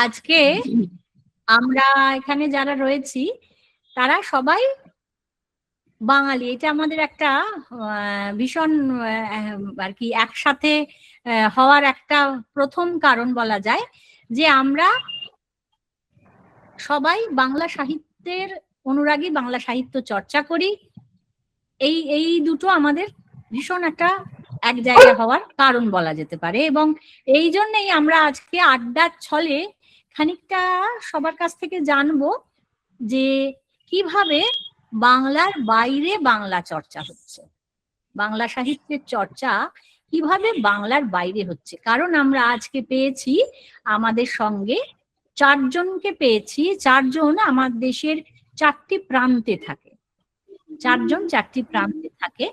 আজকে আমরা এখানে যারা রয়েছি তারা সবাই বাঙালি। এটা আমাদের একটা ভীষণ আর কি একসাথে হওয়ার একটা প্রথম কারণ বলা যায়, যে আমরা সবাই বাংলা সাহিত্যের অনুরাগী, বাংলা সাহিত্য চর্চা করি। এই এই দুটো আমাদের ভীষণ একটা এক জায়গায় হওয়ার কারণ বলা যেতে পারে, এবং এই জন্যেই আমরা আজকে আড্ডার ছলে খানিকটা সবার কাছ থেকে জানবো যে কিভাবে বাংলার বাইরে বাংলা চর্চা হচ্ছে, বাংলা সাহিত্যের চর্চা কিভাবে বাংলার বাইরে হচ্ছে। কারণ আমরা আজকে পেয়েছি আমাদের সঙ্গে চারজনকে পেয়েছি, চারজন আমার দেশের চারটি প্রান্তে থাকে, চারজন চারটি প্রান্তে থাকে।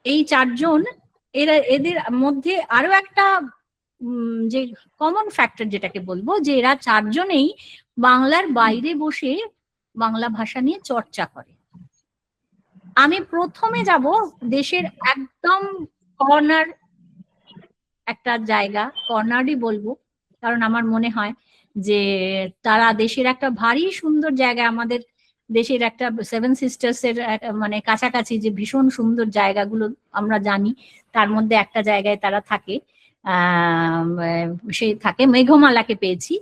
এই চারজন এদের মধ্যে আরো একটা যে কমন ফ্যাক্টর যেটাকে বলবো, যে এরা চারজনেই বাংলার বাইরে বসে বাংলা ভাষা নিয়ে চর্চা করে। আমি প্রথমে যাব দেশের একদম কর্নার একটা জায়গা, কর্নারই বলবো, কারণ আমার মনে হয় যে তারা দেশের একটা ভারী সুন্দর জায়গা, আমাদের দেশের একটা সেভেন সিস্টার্স এর মানে কাছাকাছি যে ভীষণ সুন্দর জায়গাগুলো আমরা জানি, তার মধ্যে একটা জায়গায় তারা থাকে। সে থাকে মেঘমালাকে পেয়েছি।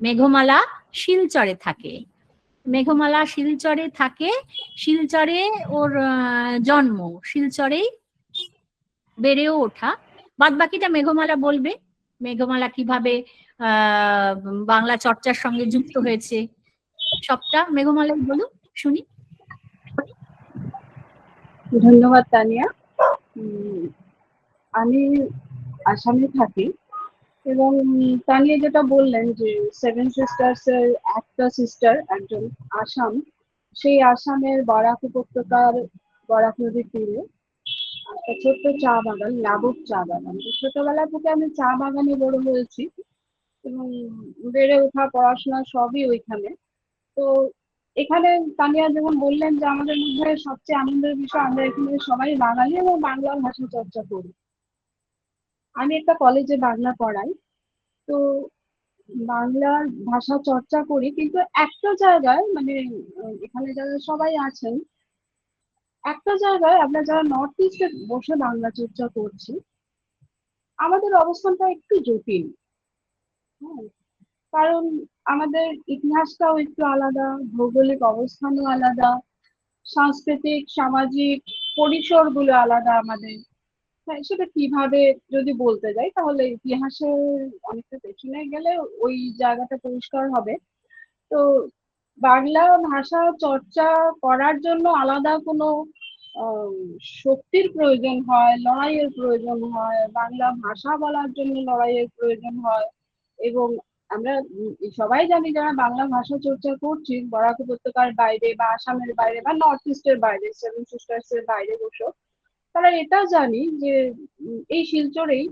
মেঘমালা শিলচরে থাকে, মেঘমালা শিলচরে থাকে, শিলচরে ওর জন্ম, শিলচরেই বেড়েও ওঠা। বাদ বাকিটা মেঘমালা বলবে, মেঘমালা কিভাবে বাংলা চর্চার সঙ্গে যুক্ত হয়েছে সবটা মেঘমালাই বলুক, শুনি। ধন্যবাদ তানিয়া। আমি আসামে থাকি, এবং তানিয়া যেটা বললেন যে সেভেন সিস্টার্স এর একটা সিস্টার একজন আসাম, সেই আসামের বরাক উপত্যকার বরাক নদীর তীরে একটা ছোট্ট চা বাগান, লাবক চা বাগান। ছোটবেলা থেকে আমি চা বাগানে বড় হয়েছি, এবং বেড়ে ওঠা, পড়াশোনা সবই ওইখানে। তো এখানে তানিয়া যেমন বললেন যে আমাদের মধ্যে সবচেয়ে আনন্দের বিষয়, আমরা এখানে সবাই বাঙালি এবং বাংলা ভাষা চর্চা করি। আমি একটা কলেজে বাংলা পড়াই, তো বাংলার ভাষা চর্চা করি, কিন্তু একটা জায়গায় মানে এখানে যারা সবাই আছেন, একটা জায়গায় আমরা যারা নর্থ ইস্টে বসে বাংলা চর্চা করছি, আমাদের অবস্থানটা একটু জটিল। হ্যাঁ, কারণ আমাদের ইতিহাসটাও একটু আলাদা, ভৌগোলিক অবস্থানও আলাদা, সাংস্কৃতিক সামাজিক পরিসরগুলো আলাদা আমাদের। হ্যাঁ, সেটা কিভাবে যদি বলতে যাই তাহলে ইতিহাসের অনেকটা পেছনে গেলে ওই জায়গাটা পরিষ্কার হবে। তো বাংলা ভাষা চর্চা করার জন্য আলাদা কোনো আহ, শক্তির প্রয়োজন হয়, লড়াইয়ের প্রয়োজন হয়, বাংলা ভাষা বলার জন্য লড়াইয়ের প্রয়োজন হয়। এবং আমরা সবাই জানি যারা বাংলা ভাষা চর্চা করছি বরাক উপত্যকার বাইরে বা আসামের বাইরে বা নর্থ ইস্টের বাইরে, সেভেন সিস্টার্স এর বাইরে বসে, তারা এটা জানি যে এই শিলচরেই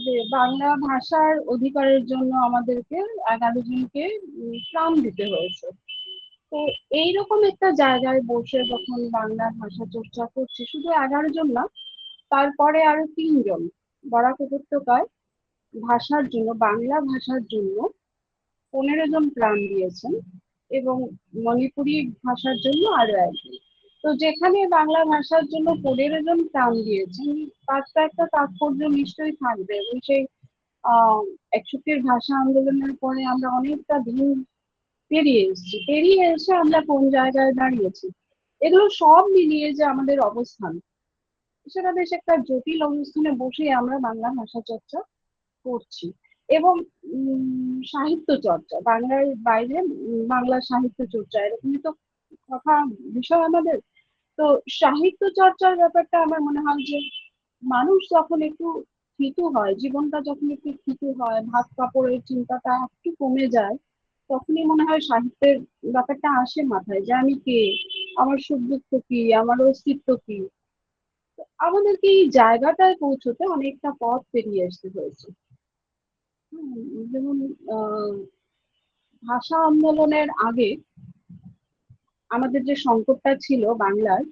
যে বাংলা ভাষার অধিকারের জন্য আমাদেরকে 11 জনকে প্রাণ দিতে হয়েছে। তো এইরকম একটা জায়গায় বসে যখন বাংলা ভাষা চর্চা করছি, শুধু 11 জন না, তারপরে আরো 3 জন বরাক উপত্যকায় ভাষার জন্য, বাংলা ভাষার জন্য 15 জন প্রাণ দিয়েছেন, এবং মণিপুরি ভাষার জন্য আরো একজন। তো যেখানে বাংলা ভাষার জন্য 15 জন প্রাণ দিয়েছেন, তার তো একটা তাৎপর্য নিশ্চয়ই থাকবে। এবং সেই 61 ভাষা আন্দোলনের পরে আমরা অনেকটা দিন পেরিয়ে এসেছি, পেরিয়ে এসে আমরা কোন জায়গায় দাঁড়িয়েছি, এগুলো সব মিলিয়ে যে আমাদের অবস্থান, সেটা বেশ একটা জটিল অবস্থানে বসে আমরা বাংলা ভাষা চর্চা করছি। এবং সাহিত্য চর্চা, বাংলার বাইরে বাংলা সাহিত্য চর্চা, এরকমই তো কথা বিষয় আমাদের। তো সাহিত্য চর্চার ব্যাপারটা আমার মনে হয় যে মানুষ যখন একটু থিতু হয়, জীবনটা যখন একটু থিতু হয়, ভাত কাপড়ের চিন্তাটা একটু কমে যায়, তখনই মনে হয় সাহিত্যের ব্যাপারটা আসে মাথায়, যে আমি কে, আমার সুখ দুঃখ কি, আমার অস্তিত্ব কি। আমাদেরকে এই জায়গাটায় পৌঁছতে অনেকটা পথ পেরিয়ে আসতে হয়েছে। যেমন ভাষা আন্দোলনের আগে আমাদের যে সংকটটা ছিল বাংলার,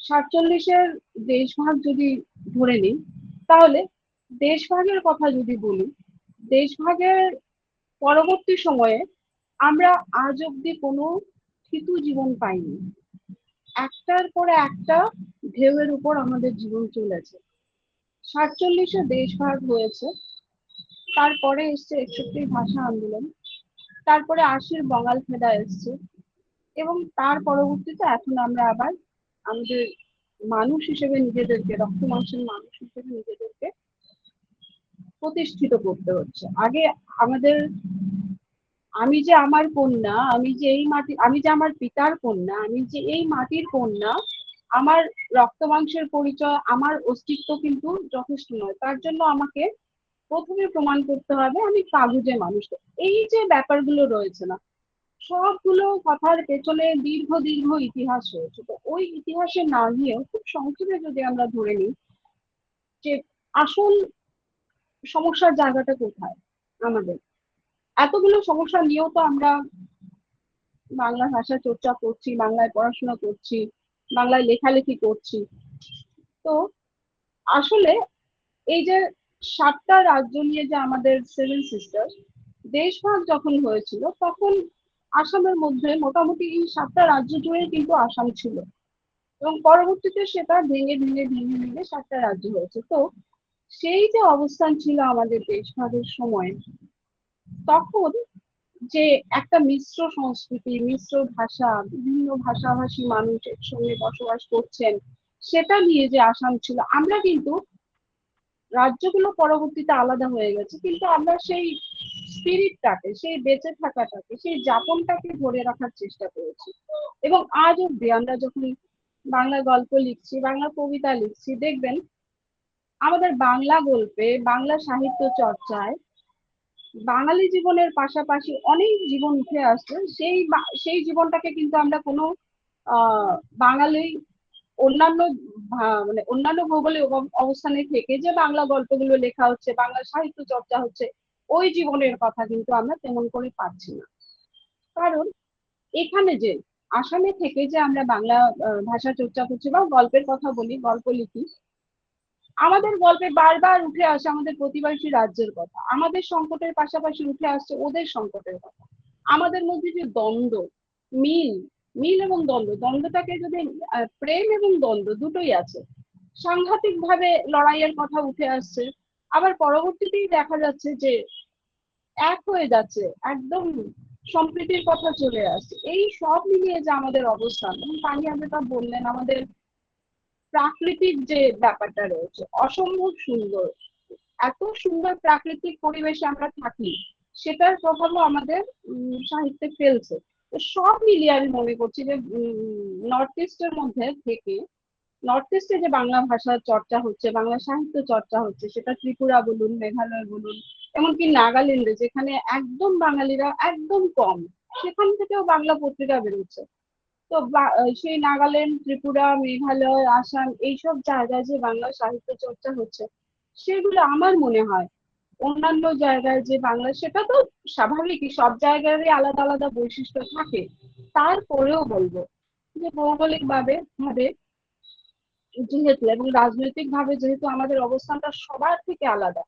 47-এর দেশভাগ যদি ধরে নিই, তাহলে দেশভাগের কথা যদি বলি, দেশভাগের পরবর্তী সময়ে আমরা আজ অব্দি কোনো থিতু জীবন পাইনি। একটার পরে একটা ঢেউয়ের উপর আমাদের জীবন চলেছে। 47-এ দেশভাগ হয়েছে, তারপরে এসছে 61 ভাষা আন্দোলন, তারপরে 80-র বঙ্গাল ফেডা এসছে, এবং তার পরবর্তীতে এখন আমরা আবার আমাদের মানুষ হিসেবে নিজেদেরকে, রক্ত মাংসের মানুষ হিসেবে নিজেদেরকে প্রতিষ্ঠিত করতে হচ্ছে। আগে আমাদের, আমি যে আমার কন্যা, আমি যে এই মাটি, আমি যে আমার পিতার কন্যা, আমি যে এই মাটির কন্যা, আমার রক্ত মাংসের পরিচয়, আমার অস্তিত্ব কিন্তু যথেষ্ট নয়। তার জন্য আমাকে প্রথমে প্রমাণ করতে হবে আমি কাগজে মানুষ। এই যে ব্যাপারগুলো রয়েছে না, সবগুলো কথার পেছনে দীর্ঘ দীর্ঘ ইতিহাস রয়েছে। তো ওই ইতিহাসে না গিয়েও খুব সংক্ষেপে যদি আমরা ধরে নিই যে আসল সমস্যার জায়গাটা কোথায় আমাদের, এতগুলো সমস্যা নিয়েও তো আমরা বাংলা ভাষা চর্চা করছি, বাংলায় পড়াশোনা করছি, বাংলায় লেখালেখি করছি। তো আসলে এই যে 7টা রাজ্য নিয়ে যে আমাদের 7 সিস্টার দেশভাগ যখন হয়েছিল, তখন আসামের মধ্যে মোটামুটি এই 7টা রাজ্য জুড়ে কিন্তু আসাম ছিল, এবং পরবর্তীতে সেটা ভেঙে ভেঙে ভেঙে ভেঙে 7টা রাজ্য হয়েছে। তো সেই যে অবস্থান ছিল আমাদের দেশভাগের সময়, তখন যে একটা মিশ্র সংস্কৃতি, মিশ্র ভাষা, বিভিন্ন ভাষাভাষী মানুষ একসঙ্গে বসবাস করছেন, সেটা নিয়ে যে আসাম ছিল, আমরা কিন্তু রাজ্যগুলো পরবর্তীতে আলাদা হয়ে গেছে, কিন্তু আমরা সেই স্পিরিটটাকে, সেই বেঁচে থাকাটাকে, সেই যাপনটাকে ধরে রাখার চেষ্টা করেছি। এবং আজ অব্দি আমরা যখন বাংলা গল্প লিখছি, বাংলা কবিতা লিখছি, দেখবেন আমাদের বাংলা গল্পে, বাংলা সাহিত্য চর্চায় বাঙালি জীবনের পাশাপাশি অনেক জীবন উঠে আসছে। সেই জীবনটাকে কিন্তু আমরা কোনো বাঙালি অন্যান্য মানে অন্যান্য ভৌগোলিক অবস্থানে থেকে যে বাংলা গল্পগুলো লেখা হচ্ছে, বাংলা সাহিত্য চর্চা হচ্ছে, ওই জীবনের কথা কিন্তু আমরা তেমন করে পাচ্ছি না। কারণ এখানে যে আসামে থেকে যে আমরা বাংলা ভাষা চর্চা করছি বা গল্পের কথা বলি, গল্প লিখি, আমাদের গল্পে বারবার উঠে আসে আমাদের প্রতিবেশী রাজ্যের কথা, আমাদের সংকটের পাশাপাশি উঠে আসছে ওদের সংকটের কথা। আমাদের মধ্যে যে দ্বন্দ্ব, মিল, মিল এবং দ্বন্দ্ব, দ্বন্দ্বটাকে যদি প্রেম এবং দ্বন্দ্ব দুটোই আছে, সাংঘাতিক ভাবে লড়াইয়ের কথা উঠে আসছে। আবার পরবর্তীতেই দেখা যাচ্ছে যে এক হয়ে যাচ্ছে, একদম সম্প্রীতির কথা চলে আসছে। এই সব মিলিয়ে যে আমাদের অবস্থান, এবং পানিয়া যেটা বললেন, আমাদের প্রাকৃতিক যে ব্যাপারটা রয়েছে অসম্ভব সুন্দর, এত সুন্দর প্রাকৃতিক পরিবেশে আমরা থাকি, সেটার প্রভাবও আমাদের সাহিত্যে ফেলছে। তো সব মিলিয়ে আমি মনে করছি যে নর্থ ইস্টের মধ্যে থেকে, নর্থ ইস্টে যে বাংলা ভাষার চর্চা হচ্ছে, বাংলা সাহিত্য চর্চা হচ্ছে, সেটা ত্রিপুরা বলুন, মেঘালয় বলুন, এমনকি নাগাল্যান্ডে যেখানে একদম বাঙালিরা একদম কম, সেখান থেকেও বাংলা পত্রিকা বেরোচ্ছে। তো সেই নাগাল্যান্ড, ত্রিপুরা, মেঘালয়, আসাম, এইসব জায়গায় যে বাংলা সাহিত্য চর্চা হচ্ছে, সেগুলো আমার মনে হয় অন্যান্য জায়গায় যে বাংলা, সেটা তো স্বাভাবিকই, সব জায়গারই আলাদা আলাদা বৈশিষ্ট্য থাকে। তারপরেও বলবো যে ভৌগোলিক ভাবে যেহেতু এবং রাজনৈতিক ভাবে যেহেতু আমাদের অবস্থানটা সবার থেকে আলাদা,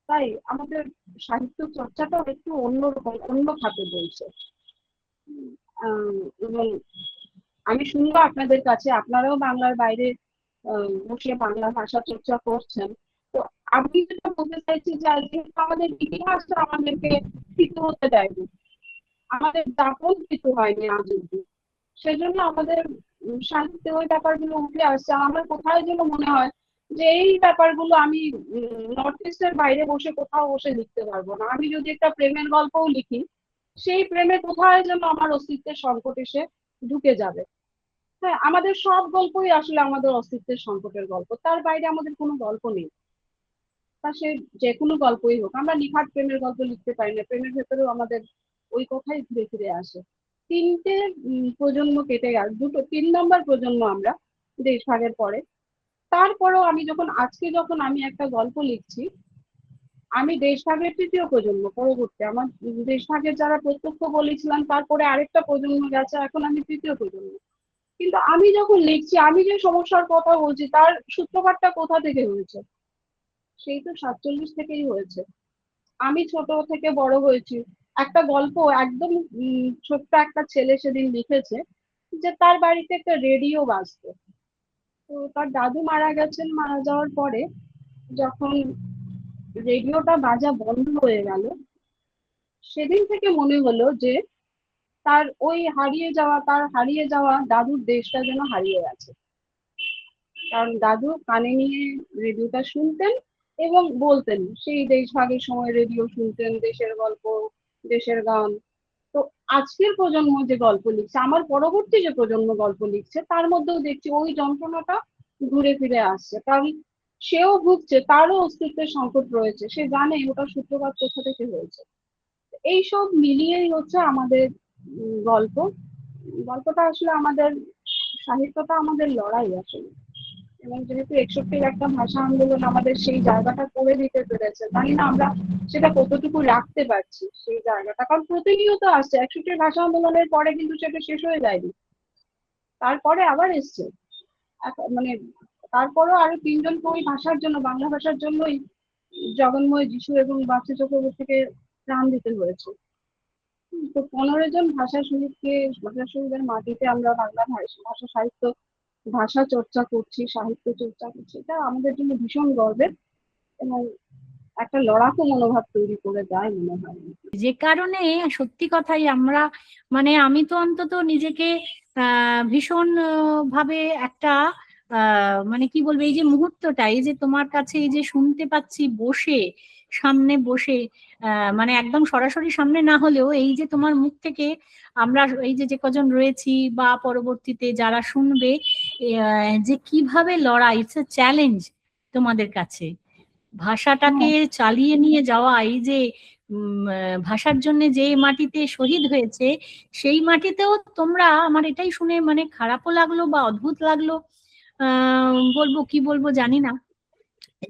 তাই আমাদের সাহিত্য চর্চাটাও একটু অন্যরকম, অন্য খাতে বলছে। এবং আমি শুনবো আপনাদের কাছে, আপনারাও বাংলার বাইরে বসে বাংলা ভাষা চর্চা করছেন। তো আমি যেটা বলতে চাইছি যে যেহেতু আমাদের ইতিহাসটা আমাদেরকে স্বীকৃত হতে দেয়নি, আমাদের দাপন কিছু হয়নি আজ অব্দি, সেজন্য আমাদের সাহিত্যে ওই ব্যাপারগুলো উঠে আসছে। আমার কোথায় যেন মনে হয় যে এই ব্যাপারগুলো আমি নর্থ ইস্টের বাইরে বসে কোথাও বসে লিখতে পারবো না। আমি যদি একটা প্রেমের গল্পও লিখি, সেই প্রেমে কোথায় যেন আমার অস্তিত্বের সংকট এসে ঢুকে যাবে। হ্যাঁ, আমাদের সব গল্পই আসলে আমাদের অস্তিত্বের সংকটের গল্প, তার বাইরে আমাদের কোনো গল্প নেই। তা সে যে কোনো গল্পই হোক, আমরা নিখাট প্রেমের গল্প লিখতে পারি না, প্রেমের ভেতরেও আমাদের ওই কথাই ঘুরে ফিরে আসে। 3টে প্রজন্ম কেটে গেল, 3 নম্বর প্রজন্ম আমরা দেশভাগের পরে। তারপরেও আমি যখন আজকে যখন আমি একটা গল্প লিখছি, আমি দেশভাগের 3য় প্রজন্ম পরবর্তী, আমার দেশভাগের যারা প্রত্যক্ষ বলেছিলাম তারপরে আরেকটা প্রজন্ম গেছে, এখন আমি 3য় প্রজন্ম। কিন্তু আমি যখন লিখছি, আমি যে সমস্যার কথা বলছি তার সূত্রপাতটা কোথা থেকে হয়েছে, সেই তো 47 থেকেই হয়েছে। আমি ছোট থেকে বড় হয়েছি, একটা গল্প একদম ছোট্ট একটা ছেলে সেদিন লিখেছে যে তার বাড়িতে একটা রেডিও বাজতো। তো তার দাদু মারা গেছেন, মারা যাওয়ার পরে যখন রেডিওটা বাজা বন্ধ হয়ে গেল, সেদিন থেকে মনে হলো যে তার ওই হারিয়ে যাওয়া দাদুর দেশটা যেন হারিয়ে গেছে। কারণ দাদু কানে নিয়ে রেডিওটা শুনতেন এবং বলতেন, সেই দেশভাগের সময় রেডিও শুনতেন, দেশের গল্প, দেশের গান। তো আজকের প্রজন্ম যে গল্প লিখছে, আমার পরবর্তী যে প্রজন্ম গল্প লিখছে, তার মধ্যেও দেখছি ওই যন্ত্রণাটা ঘুরে ফিরে আসছে। কারণ সেও ভুগছে, তারও অস্তিত্বের সংকট রয়েছে, সে জানে ওটা সূত্রপাত কোথা থেকে হয়েছে। এইসব মিলিয়েই হচ্ছে আমাদের গল্প। গল্পটা আসলে আমাদের, সাহিত্যটা আমাদের লড়াই আসলে। এবং যেহেতু 61-র একটা ভাষা আন্দোলন আমাদের সেই জায়গাটা করে দিতে পেরেছে, জানি না আমরা সেটা কতটুকু রাখতে পারছি সেই জায়গাটা। কারণ প্রতিনিয়ত আসছে, 61-র ভাষা আন্দোলনের পরে কিন্তু সেটা শেষ হয়ে যায়নি, তারপরে আবার এসছে। মানে তারপরেও আরো 3 জন ওই ভাষার জন্য, বাংলা ভাষার জন্যই জগন্ময় যিশু এবং বাচ্চু চক্রবর্তীকে প্রাণ দিতে হয়েছে। তো 15 জন ভাষা শহীদকে, ভাষা শহীদের মাটিতে আমরা বাংলা ভাষা সাহিত্য, ভাষা চর্চা করছি, সাহিত্য চর্চা করছি, এটা আমাদের জন্য ভীষণ গর্বের এবং একটা লড়াকু মনোভাব তৈরি করে দেয় মনে হয়। যে কারণে সত্যি কথাই আমরা, মানে আমি তো অন্তত নিজেকে ভীষণ ভাবে একটা মানে কি বলবো, এই যে মুহূর্তটা, এই যে তোমার কাছে এই যে শুনতে পাচ্ছি বসে, সামনে বসে, মানে একদম সরাসরি সামনে না হলেও এই যে তোমার মুখ থেকে আমরা এই যে যে কজন রয়েছি বা পরবর্তীতে যারা শুনবে, যে কিভাবে লড়াই, ইটস এ চ্যালেঞ্জ তোমাদের কাছে ভাষাটাকে হ্যাঁ, চালিয়ে নিয়ে যাওয়া। এই যে ভাষার জন্য যে মাটিতে শহীদ হয়েছে, সেই মাটিতেও তোমরা, আমার এটাই শুনে মানে খারাপও লাগলো বা অদ্ভুত লাগলো, বলবো কি বলবো জানি না,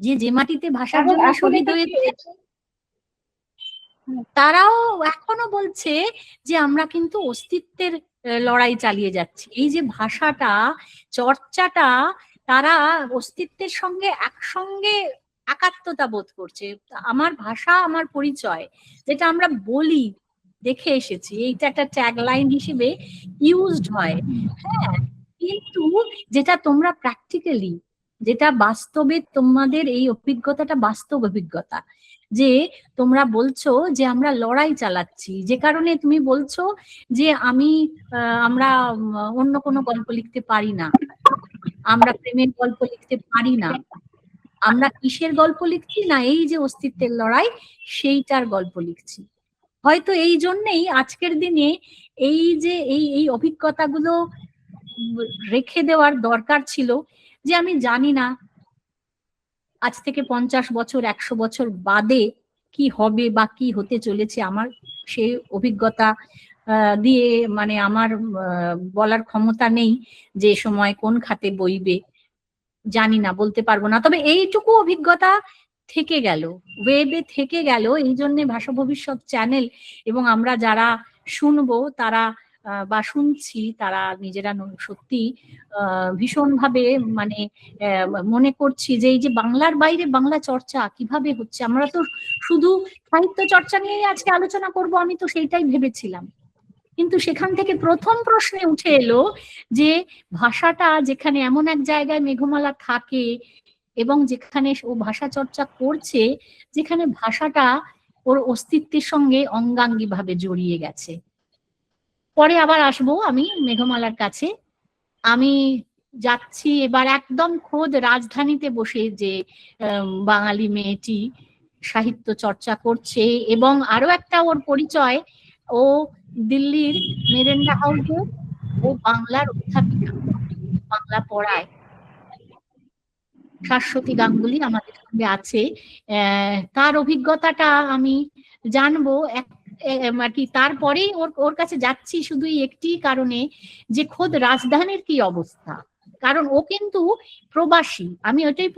যে যে মাটিতে ভাষার এবং জন্য এখন শহীদ এটা কি হয়েছে হয়েছে, হ্যাঁ, তারাও এখনো বলছে যে আমরা কিন্তু অস্তিত্বের লড়াই চালিয়ে যাচ্ছি। এই যে ভাষাটা, চর্চাটা, তারা অস্তিত্বের সঙ্গে একসঙ্গে একাত্মতা বোধ করছে। আমার ভাষা আমার পরিচয়, যেটা আমরা বলি, দেখে এসেছি, এইটা একটা ট্যাগলাইন হিসেবে ইউজড হয়। হ্যাঁ, কিন্তু যেটা তোমরা প্র্যাকটিক্যালি, যেটা বাস্তবে তোমাদের এই অভিজ্ঞতাটা বাস্তব অভিজ্ঞতা, যে তোমরা বলছো যে আমরা লড়াই চালাচ্ছি, যে কারণে তুমি বলছো যে আমরা অন্য কোনো গল্প লিখতে পারি না, আমরা প্রেমের গল্প লিখতে পারি না, আমরা কিসের গল্প লিখছি না, এই যে অস্তিত্বের লড়াই, সেইটার গল্প লিখছি। হয়তো এই জন্যেই আজকের দিনে এই যে এই এই অভিজ্ঞতাগুলো রেখে দেওয়ার দরকার ছিল। যে আমি জানি না আজ থেকে 50 বছর 100 বছর বাদে কি হবে বা কি হতে চলেছে, আমার সেই অভিজ্ঞতা দিয়ে মানে আমার বলার ক্ষমতা নেই যে সময় কোন খাতে বইবে, জানি না, বলতে পারবো না। তবে এইটুকু অভিজ্ঞতা থেকে গেল, ওয়েবে থেকে গেল। এই জন্য ভাষা ভবিষ্যৎ চ্যানেল এবং আমরা যারা শুনবো তারা বা শুনছি, তারা নিজেরা সত্যি ভীষণভাবে মানে মনে করছি যে এই যে বাংলার বাইরে বাংলা চর্চা কিভাবে হচ্ছে। আমরা তো শুধু সাহিত্য চর্চা নিয়ে আজকে আলোচনা করব, আমি তো সেইটাই ভেবেছিলাম, কিন্তু সেখান থেকে প্রথম প্রশ্নে উঠে এলো যে ভাষাটা যেখানে এমন এক জায়গায় মেঘমালা থাকে এবং যেখানে ও ভাষা চর্চা করছে, যেখানে ভাষাটা ওর অস্তিত্বের সঙ্গে অঙ্গাঙ্গী ভাবে জড়িয়ে গেছে। পরে আবার আসবো আমি মেঘমালার কাছে। আমি যাচ্ছি এবার একদম খোদ রাজধানীতে বসে, যে বাঙালি মেয়েটি সাহিত্য চর্চা করছে, এবং আরো একটা ওর পরিচয়, ও দিল্লির মেরেন্ডা হাউসে ও বাংলার অধ্যাপিকা, বাংলা পড়ায়। শাশ্বতী গাঙ্গুলি আমাদের সঙ্গে আছে, তার অভিজ্ঞতাটা আমি জানবো আর কি। তারপরেই ওর ওর কাছে যাচ্ছি শুধু একটি কারণে, যে খোদ রাজধানীর কি অবস্থা, কারণ ও কিন্তু প্রবাসী। আমি ওইটাই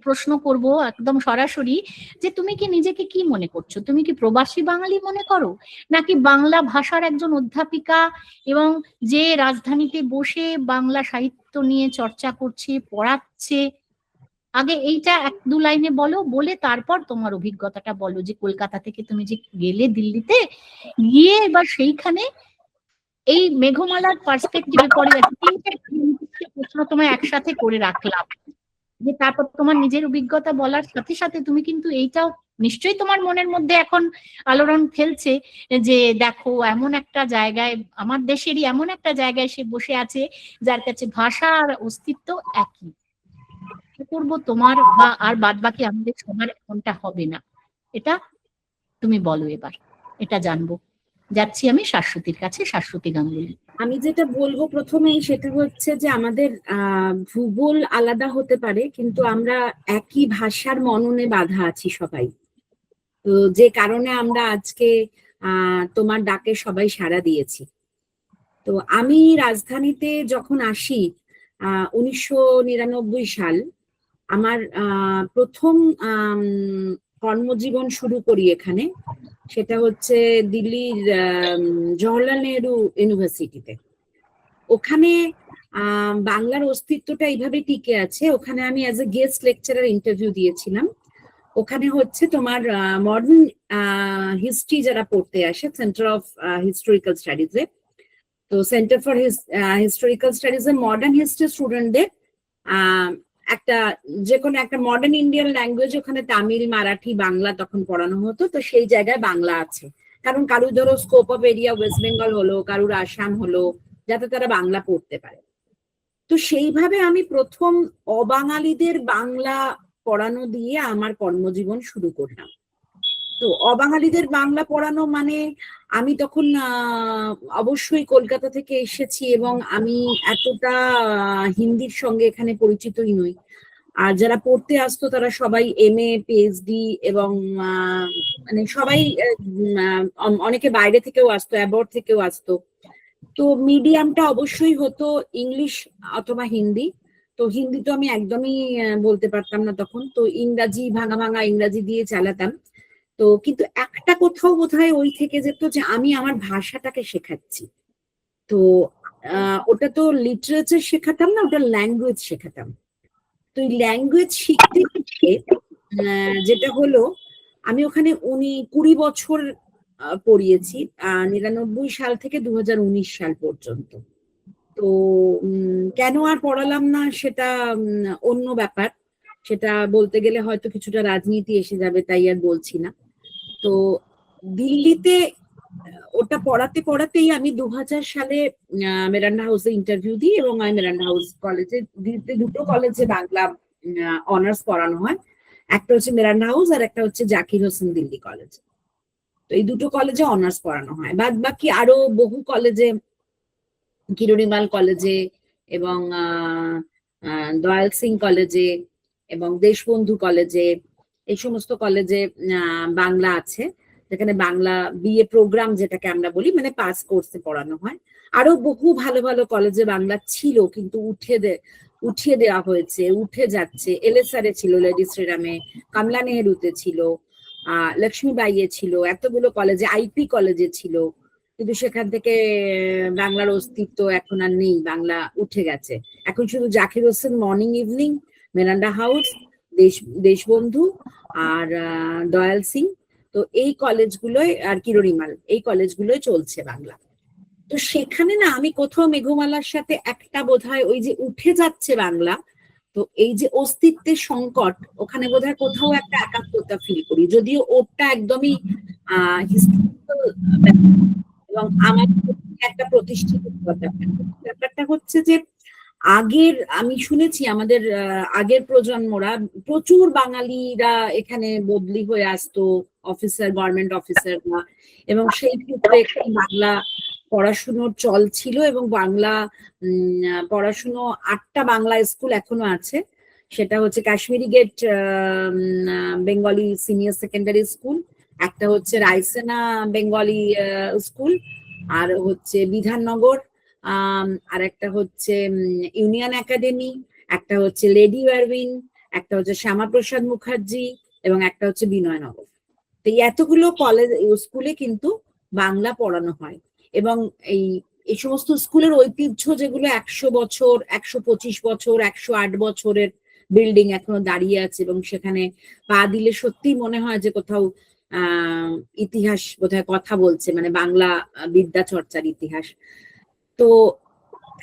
প্রশ্ন করব একদম সরাসরি, যে তুমি কি নিজেকে কি মনে করছো, তুমি কি প্রবাসী বাঙালি মনে করো, নাকি বাংলা ভাষার একজন অধ্যাপিকা এবং যে রাজধানীতে বসে বাংলা সাহিত্য নিয়ে চর্চা করছে, পড়াচ্ছে, আগে এইটা এক দু লাইনে বলো, বলে তারপর তোমার অভিজ্ঞতাটা বলো যে কলকাতা থেকে তুমি যে গেলে দিল্লিতে, গিয়ে এবার সেইখানে এই মেঘমালার পার্সপেক্টিভে পড়ে যাচ্ছে। তিনটে প্রশ্ন তোমায় একসাথে করে রাখলাম, যে তারপর তোমার নিজের অভিজ্ঞতা বলার সাথে সাথে তুমি কিন্তু এইটাও নিশ্চয়ই তোমার মনের মধ্যে এখন আলোড়ন ফেলছে যে দেখো এমন একটা জায়গায়, আমার দেশেরই এমন একটা জায়গায় সে বসে আছে যার কাছে ভাষা আর অস্তিত্ব একই। কি করবো তোমার বা আর বাদ বাকি আমাদের সবার এমনটা হবে না, এটা তুমি বলো এবার, এটা জানবো। যাচ্ছি আমি শাশ্বতীর কাছে, শাশ্বতী গাঙ্গুলি। আমি যেটা বলবো প্রথমেই সেটা হচ্ছে যে আমাদের ভূগোল আলাদা হতে পারে, কিন্তু আমরা একই ভাষার মননে বাঁধা আছি সবাই। তো যে কারণে আমরা আজকে তোমার ডাকে সবাই সাড়া দিয়েছি। তো আমি রাজধানীতে যখন আসি 1999 সাল, আমার প্রথম কর্মজীবন শুরু করি এখানে, সেটা হচ্ছে দিল্লির জওহরলাল নেহরু ইউনিভার্সিটিতে। ওখানে বাংলার অস্তিত্বটা এইভাবে টিকে আছে। ওখানে আমি as a guest lecturer interview দিয়েছিলাম। ওখানে হচ্ছে তোমার মডার্ন হিস্ট্রি যারা পড়তে আসে সেন্টার অফ হিস্টোরিক্যাল স্টাডিজে, তো সেন্টার ফর হিস্টোরিক্যাল স্টাডিজে মডার্ন হিস্ট্রি স্টুডেন্টদের একটা যে কোনো একটা মডার্ন ইন্ডিয়ান ল্যাঙ্গুয়েজ, ওখানে তামিল, মারাঠি, বাংলা তখন পড়ানো হতো। তো সেই জায়গায় বাংলা আছে, কারণ কারুর ধরো scope of area West Bengal হলো, কারুর আসাম হলো, যাতে তারা বাংলা পড়তে পারে। তো সেইভাবে আমি প্রথম অবাঙালিদের বাংলা পড়ানো দিয়ে আমার কর্মজীবন শুরু করলাম। তো অবাঙালিদের বাংলা পড়ানো মানে আমি তখন অবশ্যই কলকাতা থেকে এসেছি এবং আমি এতটা হিন্দির সঙ্গে এখানে পরিচিতই নই। আর যারা পড়তে আসতো তারা সবাই MA PhD এবং মানে সবাই অনেকে বাইরে থেকেও আসতো, অ্যাবর্ড থেকেও আসতো। তো মিডিয়ামটা অবশ্যই হতো ইংলিশ অথবা হিন্দি। তো হিন্দি তো আমি একদমই বলতে পারতাম না তখন, তো ইংরাজি ভাঙা ভাঙা ইংরাজি দিয়ে চালাতাম। তো কিন্তু একটা কোথাও বোধহয় ওই থেকে যেত যে আমি আমার ভাষাটাকে শেখাচ্ছি। তো ওটা তো লিটারেচার শেখাতাম না, ওটা ল্যাঙ্গুয়েজ শেখাতাম। তো এই ল্যাঙ্গুয়েজ শিখতে শিখতে যেটা হলো, আমি ওখানে 20 বছর পড়িয়েছি, 99 সাল থেকে 2019 সাল পর্যন্ত। তো কেন আর পড়ালাম না সেটা অন্য ব্যাপার, সেটা বলতে গেলে হয়তো কিছুটা রাজনীতি এসে যাবে, তাই আর বলছি না। তো দিল্লিতে ওটা পড়াতে পড়াতেই আমি 2000 সালে মেরান্ডা হাউসে ইন্টারভিউ দিই, এবং আমি মেরান্ডা হাউস কলেজে, দিল্লিতে দুটো কলেজে বাংলা অনার্স পড়ানো হয়, একটা হচ্ছে মেরান্ডা হাউস আর একটা হচ্ছে জাকির হোসেন দিল্লি কলেজ। তো এই দুটো কলেজে অনার্স পড়ানো হয়। বাদ বাকি আরো বহু কলেজে, কিরোড়িমাল কলেজে এবং দয়াল সিং কলেজে এবং দেশবন্ধু কলেজে, এই সমস্ত কলেজে বাংলা আছে, যেখানে বাংলা BA প্রোগ্রাম যেটাকে আমরা বলি, মানে পাস কোর্সে পড়ানো হয়। আরো বহু ভালো ভালো কলেজে বাংলা ছিল, কিন্তু উঠিয়ে দেওয়া হয়েছে, উঠে যাচ্ছে। LSR এ ছিল, লেডি শ্রীরামে, কমলা নেহেরুতে ছিল, লক্ষ্মীবাইয়ে ছিল, এতগুলো কলেজে, IP কলেজে ছিল, কিন্তু সেখান থেকে বাংলার অস্তিত্ব এখন আর নেই, বাংলা উঠে গেছে। এখন শুধু Zakir Hussain morning evening, Miranda House, Deshbandhu আর দয়াল সিং, তো এই কলেজগুলোই, আর কিরোড়িমাল, এই কলেজগুলোই চলছে বাংলা। তো সেখানে না আমি কোথাও মেঘমালার সাথে একটা বোধহয় ওই যে উঠে যাচ্ছে বাংলা, তো এই যে অস্তিত্বের সংকট, ওখানে বোধহয় কোথাও একটা একাত্মতা ফিল করি, যদিও ওটা একদমই হিস্ট্রিক্যাল এবং আমার একটা প্রতিষ্ঠিত ব্যাপারটা হচ্ছে যে আগের, আমি শুনেছি আমাদের আগের প্রজন্মরা প্রচুর বাঙালিরা এখানে বদলি হয়ে আসতো, অফিসার, গভর্নমেন্ট অফিসাররা, এবং সেই ক্ষেত্রে বাংলা পড়াশুনোর চল ছিল, এবং বাংলা পড়াশুনো 8টা বাংলা স্কুল এখনো আছে। সেটা হচ্ছে Kashmiri Gate Bengali Senior Secondary School, একটা হচ্ছে রায়সেনা বেঙ্গলি স্কুল, আর হচ্ছে বিধাননগর, আর একটা হচ্ছে ইউনিয়ন একাডেমি, একটা হচ্ছে লেডি ওয়ারউইন, একটা হচ্ছে শ্যামাপ্রসাদ মুখার্জি, এবং একটা হচ্ছে বিনয়নগর। তো এতগুলো কলেজ স্কুলে কিন্তু বাংলা পড়ানো হয়, এবং এই সমস্ত স্কুলের ঐতিহ্য যেগুলো 100 বছর, 125 বছর, 108 বছরের বিল্ডিং এখনো দাঁড়িয়ে আছে এবং সেখানে পা দিলে সত্যি মনে হয় যে কোথাও ইতিহাস বোধহয় কথা বলছে, মানে বাংলা বিদ্যা চর্চার ইতিহাস। তো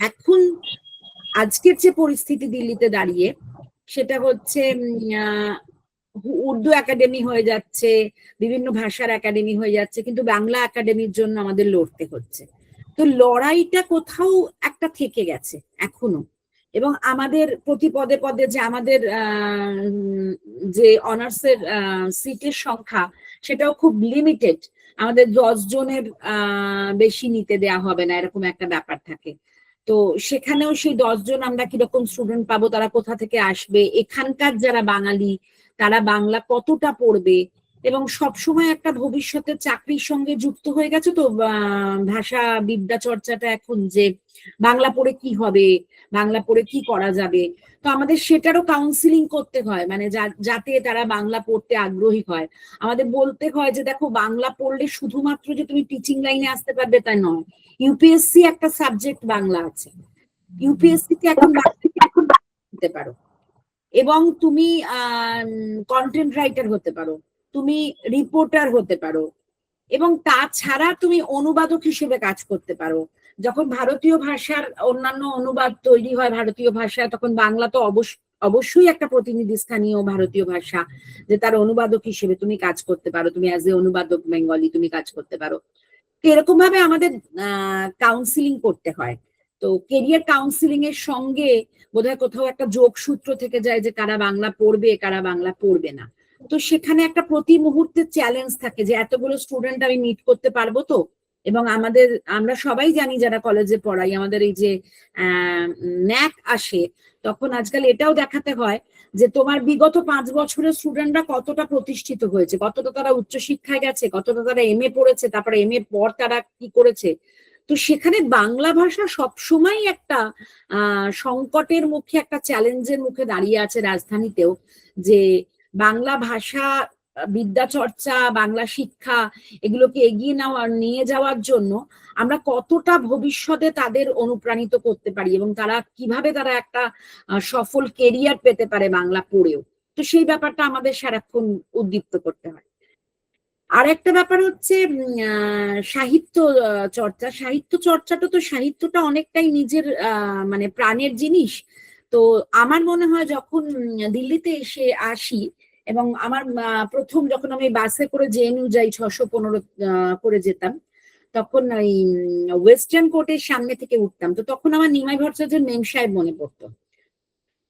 এখন আজকের যে পরিস্থিতি দিল্লিতে দাঁড়িয়ে, সেটা হচ্ছে উর্দু একাডেমি হয়ে যাচ্ছে, বিভিন্ন ভাষার একাডেমি হয়ে যাচ্ছে, কিন্তু বাংলা একাডেমির জন্য আমাদের লড়তে হচ্ছে। তো লড়াইটা কোথাও একটা থেকে গেছে এখনো, এবং আমাদের প্রতি পদে পদে যে আমাদের যে অনার্সের সিটের সংখ্যা সেটাও খুব লিমিটেড, আমাদের 10 জনের বেশি নিতে দেয়া হবে না, এরকম একটা ব্যাপার থাকে। তো সেখানেও সেই 10 জন আমরা কিরকম স্টুডেন্ট পাবো, তারা কোথা থেকে আসবে, এখানকার যারা বাঙালি তারা বাংলা কতটা পড়বে, এবং সবসময় একটা ভবিষ্যতের চাকরির সঙ্গে যুক্ত হয়ে গেছে। তো ভাষা বিদ্যা চর্চাটা এখন যে বাংলা পড়ে কি হবে, বাংলা পড়ে কি করা যাবে, তো আমাদের সেটারও কাউন্সিলিং করতে হয়, মানে যাতে তারা বাংলা পড়তে আগ্রহী হয়। আমাদের বলতে হয় যে দেখো, বাংলা পড়লে শুধুমাত্র যে তুমি টিচিং লাইনে আসতে পারবে তা নয়, ইউপিএসসি একটা সাবজেক্ট বাংলা আছে, ইউপিএসসি তে এখন দিতে পারো, এবং তুমি কন্টেন্ট রাইটার হতে পারো, তুমি রিপোর্টার হতে পারো, এবং তাছাড়া তুমি অনুবাদক হিসেবে কাজ করতে পারো। যখন ভারতীয় ভাষার অন্যান্য অনুবাদ তৈরি হয় ভারতীয় ভাষায়, তখন বাংলা তো অবশ্যই একটা প্রতিনিধি স্থানীয় ভারতীয় ভাষা, যে তার অনুবাদক হিসেবে তুমি কাজ করতে পারো, তুমি অ্যাজ এ অনুবাদক বেঙ্গলি তুমি কাজ করতে পারো। তো এরকম ভাবে আমাদের কাউন্সিলিং করতে হয়। তো কেরিয়ার কাউন্সিলিং এর সঙ্গে বোধহয় কোথাও একটা যোগসূত্র থেকে যায় যে কারা বাংলা পড়বে, কারা বাংলা পড়বে না। তো সেখানে একটা প্রতি মুহূর্তে চ্যালেঞ্জ থাকে যে এতগুলো স্টুডেন্ট আমি মিট করতে পারবো তো। এবং আমরা সবাই জানি যারা কলেজে পড়াই, আমাদের এই যে ন্যাক আসে, তখন আজকাল এটাও দেখাতে হয় যে তোমার বিগত 5 বছরের স্টুডেন্টরা কতটা প্রতিষ্ঠিত হয়েছে, কতটা তারা উচ্চশিক্ষায় গেছে, কতটা তারা এমএ পড়েছে, তারপরে এমএ পর তারা কি করেছে। তো সেখানে বাংলা ভাষা সবসময় একটা সংকটের মুখে, একটা চ্যালেঞ্জের মুখে দাঁড়িয়ে আছে রাজধানীতেও, যে বাংলা ভাষা বিদ্যা চর্চা, বাংলা শিক্ষা, এগুলোকে এগিয়ে নিয়ে যাওয়ার জন্য আমরা কতটা ভবিষ্যতে তাদের অনুপ্রাণিত করতে পারি, এবং তারা কিভাবে তারা একটা সফল কেরিয়ার পেতে পারে বাংলা পড়েও। তো সেই ব্যাপারটা আমাদের সারাক্ষণ উদ্দীপ্ত করতে হয়। আর একটা ব্যাপার হচ্ছে সাহিত্য চর্চা। সাহিত্য চর্চাটা তো, সাহিত্যটা অনেকটাই নিজের মানে প্রাণের জিনিস। তো আমার মনে হয় যখন দিল্লিতে এসে আসি, এবং আমার প্রথম যখন আমি বাসে করে জেএনইউ যাই, 615 করে যেতাম, তখন ওই ওয়েস্টার্ন কোর্টের সামনে থেকে উঠতাম, তো তখন আমার নিমাই ভট্টাচার্যের মেম সাহেব মনে পড়তো।